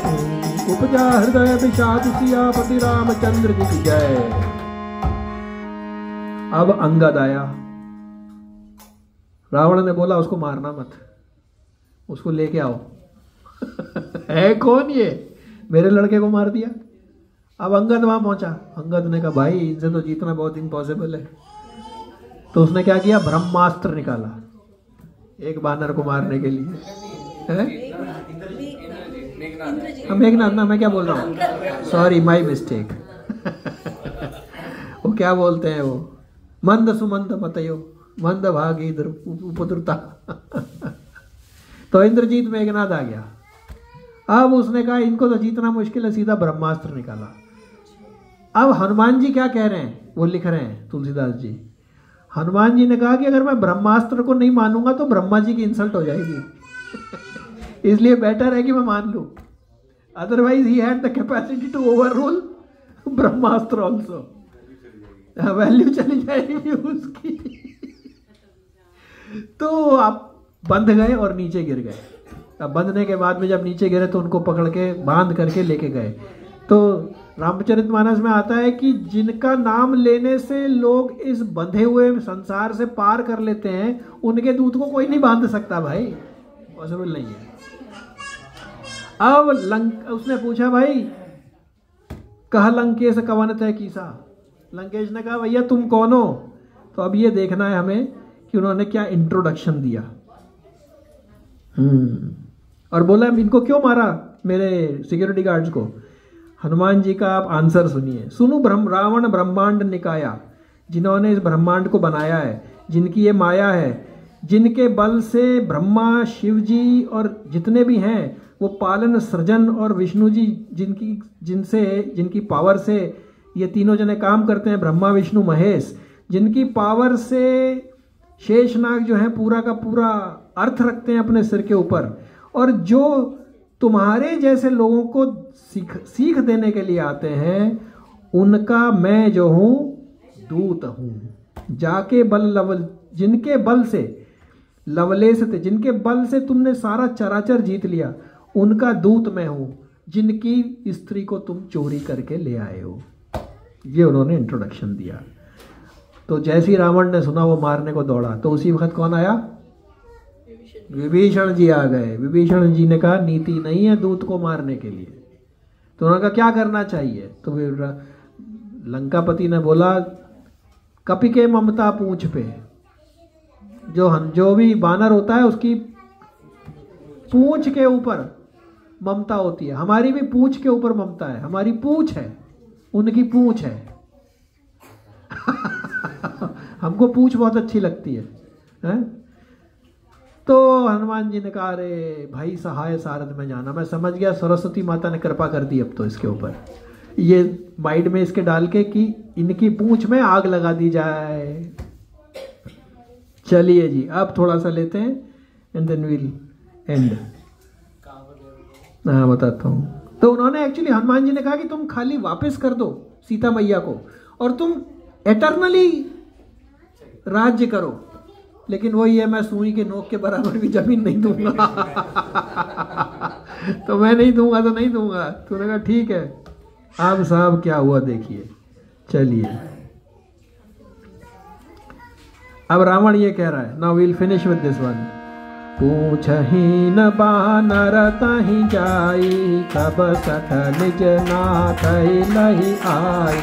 उपजा हृदय विषाद, सियापति रामचंद्र जी की जय। अब अंगद आया। रावण ने बोला उसको मारना मत, उसको लेके आओ। है कौन ये, मेरे लड़के को मार दिया। अब अंगद वहां पहुंचा। अंगद ने कहा भाई इनसे तो जीतना बहुत इम्पॉसिबल है। तो उसने क्या किया, ब्रह्मास्त्र निकाला एक बानर को मारने के लिए। मेघनाथ ना, मैं क्या बोल रहा हूँ, सॉरी माय मिस्टेक। वो क्या बोलते हैं, वो मंद सुमंद मतयो मंद भागी उपद्रुता। तो इंद्रजीत मेघनाथ आ गया। अब उसने कहा इनको तो जीतना मुश्किल है, सीधा ब्रह्मास्त्र निकाला। अब हनुमान जी क्या कह रहे हैं, वो लिख रहे हैं तुलसीदास जी। हनुमान जी ने कहा कि अगर मैं ब्रह्मास्त्र को नहीं मानूंगा तो ब्रह्मा जी की इंसल्ट हो जाएगी, इसलिए बेटर है कि मैं मान लूं। Otherwise he had the capacity to overrule Brahmastra also, value चली जाएगी उसकी। तो आप बंध गए और नीचे गिर गए। अब बंधने के बाद में जब नीचे गिरे तो उनको पकड़ के बांध करके लेके गए। तो रामचरितमानस में आता है कि जिनका नाम लेने से लोग इस बंधे हुए संसार से पार कर लेते हैं, उनके दूत को कोई नहीं बांध सकता भाई, पॉसिबल नहीं है। अब उसने पूछा भाई कहा लंकेश कवन तय कीसा। लंकेश ने कहा भैया तुम कौन हो। तो अब ये देखना है हमें कि उन्होंने क्या इंट्रोडक्शन दिया। और बोला इनको क्यों मारा मेरे सिक्योरिटी गार्ड्स को। हनुमान जी का आप आंसर सुनिए। सुनो रावण ब्रह्मांड निकाया, जिन्होंने इस ब्रह्मांड को बनाया है, जिनकी ये माया है, जिनके बल से ब्रह्मा शिव जी और जितने भी हैं वो पालन सृजन और विष्णु जी जिनकी पावर से ये तीनों जने काम करते हैं, ब्रह्मा विष्णु महेश, जिनकी पावर से शेषनाग जो है पूरा का पूरा अर्थ रखते हैं अपने सिर के ऊपर, और जो तुम्हारे जैसे लोगों को सीख देने के लिए आते हैं, उनका मैं जो हूं दूत हूं। जाके जिनके बल से लवलेश थे, जिनके बल से तुमने सारा चराचर जीत लिया, उनका दूत मैं हूं, जिनकी स्त्री को तुम चोरी करके ले आए हो। ये उन्होंने इंट्रोडक्शन दिया। तो जैसे ही रावण ने सुना वो मारने को दौड़ा, तो उसी वक्त कौन आया, विभीषण जी आ गए। विभीषण जी ने कहा नीति नहीं है दूत को मारने के लिए। तो उन्होंने कहा क्या करना चाहिए। तो लंकापति ने बोला कपि के ममता पूंछ पे, जो भी बानर होता है उसकी पूंछ के ऊपर ममता होती है। हमारी भी पूंछ के ऊपर ममता है, हमारी पूंछ है, उनकी पूंछ है। हमको पूंछ बहुत अच्छी लगती है? तो हनुमान जी ने कहा अरे भाई सहाय सारथ में जाना। मैं समझ गया सरस्वती माता ने कृपा कर दी अब तो इसके ऊपर, ये माइंड में इसके डाल के कि इनकी पूंछ में आग लगा दी जाए। चलिए जी, अब थोड़ा सा लेते हैं एंड देन विल एंड। हाँ बताता हूँ। तो उन्होंने एक्चुअली हनुमान जी ने कहा कि तुम खाली वापस कर दो सीता मैया को और तुम एटर्नली राज्य करो, लेकिन वही है, मैं सुई के नोक के बराबर भी जमीन नहीं दूंगा। तो मैं नहीं दूंगा तो नहीं दूंगा। तूने कहा ठीक है। अब साहब क्या हुआ देखिए, चलिए अब रावण ये कह रहा है, now we'll finish with this one. पूछही न बानर तहि जाई, कब सठ निज नाथ लही आई,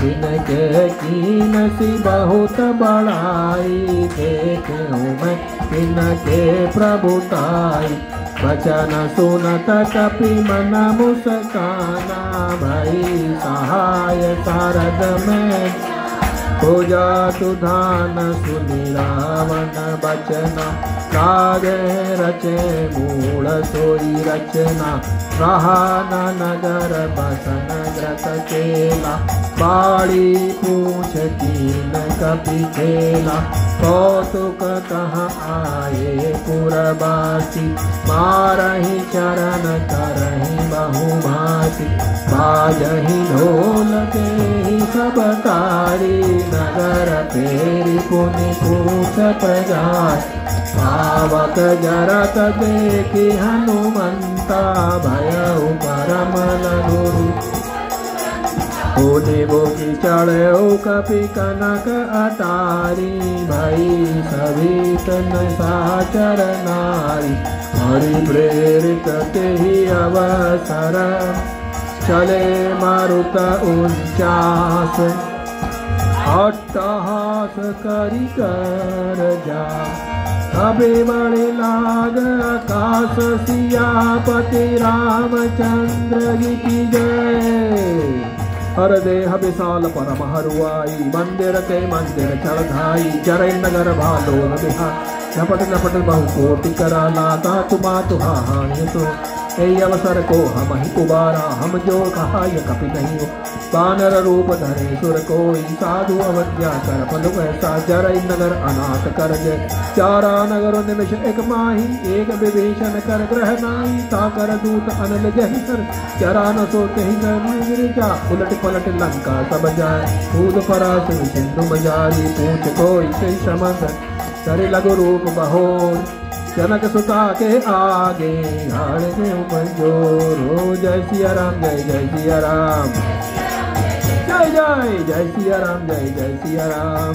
इनके कीन सी बहुत बड़ाई, देखूं मैं इनके प्रभुताई, वचन सुनत कपि मन मुस्काना, भई सहाय शारद में पूजा तुधान, सुनि रावण बचना, लागे रचे मूल सोई रचना, रहा न नगर बसन ग्रत केला, बाड़ी पूछ कीन कपि खेला, कौतुक कहाँ आए पुरबासी, मारही चरण करही बहुभासी, बाजही ढोल के सब तारी, नगर फेरी पुनि पूछ प्रजाय, पावक जरत देखी हनुमंता, भयउ परम लघु, होने वो की चढ़े कपि कनक अटारी, भई सभी तन साचर नारी, हरि प्रेरित ते ही अवसर, चले मारुत उच्चास, अट्टहास करि कर जा, अबे बड़े लाग आकाश, सियापति रामचंद्र की जय। हर देह विशाल परम हरुआई, मंदिर के मंदिर चढ़ाई, जरै नगर भालो बिहार, झपट झपट बहु कोटि करा, लागा तुमा तुहा हानि तो, यही अवसर को हम ही कुबारा, हम जो कहा यह कपि नहीं हो, बानर रूप धरे सुर कोई, साधु अवज्ञा कर फल ऐसा, जरै नगर अनाथ कर जय, चारा नगर निमिष एक माही, एक विभीषण कर ग्रह नाही, ताकर दूत अनल जहि सर, जरा न सो कहीं गिरिजा, उलट पलट लंका सब जाए, कूद परास सिंधु मजारी, पूछ कोई से समझ, करे लघु रूप बहोर, जनक सुता के आगे हाड़ के ऊपर जोरो, जय सिया राम जय जय सिया राम, जय जय जय सिया राम जय जय सिया राम।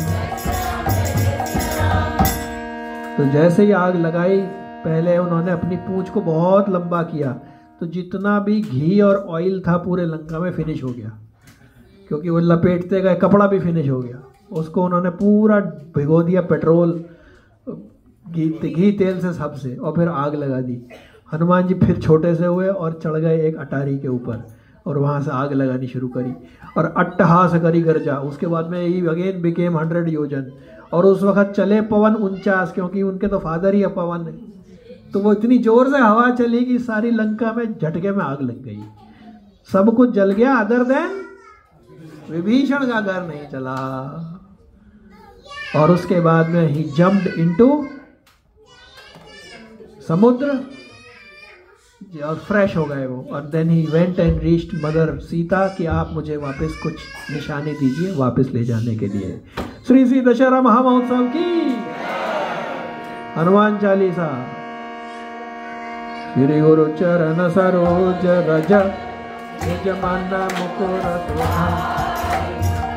तो जैसे ही आग लगाई, पहले उन्होंने अपनी पूंछ को बहुत लंबा किया, तो जितना भी घी और ऑयल था पूरे लंका में फिनिश हो गया, क्योंकि वो लपेटते गए, कपड़ा भी फिनिश हो गया। उसको उन्होंने पूरा भिगो दिया पेट्रोल घी तेल से सबसे, और फिर आग लगा दी। हनुमान जी फिर छोटे से हुए और चढ़ गए एक अटारी के ऊपर, और वहाँ से आग लगानी शुरू करी, और अट्टहास करी गर्जा। उसके बाद में ही अगेन बिकेम 100 योजन, और उस वक्त चले पवन 49, क्योंकि उनके तो फादर ही है पवन। तो वो इतनी जोर से हवा चली कि सारी लंका में झटके में आग लग गई, सब कुछ जल गया, अदर देन विभीषण का घर नहीं चला। और उसके बाद में ही जम्प्ड इनटू समुद्र और फ्रेश हो गए वो, और then he went and reached mother Sita कि आप मुझे वापस कुछ निशानी दीजिए वापस ले जाने के लिए। श्री श्री दशहरा महामहोत्सव की हनुमान चालीसा। श्री गुरु चरण सरोज रज निज मन मुकुर सुधारि,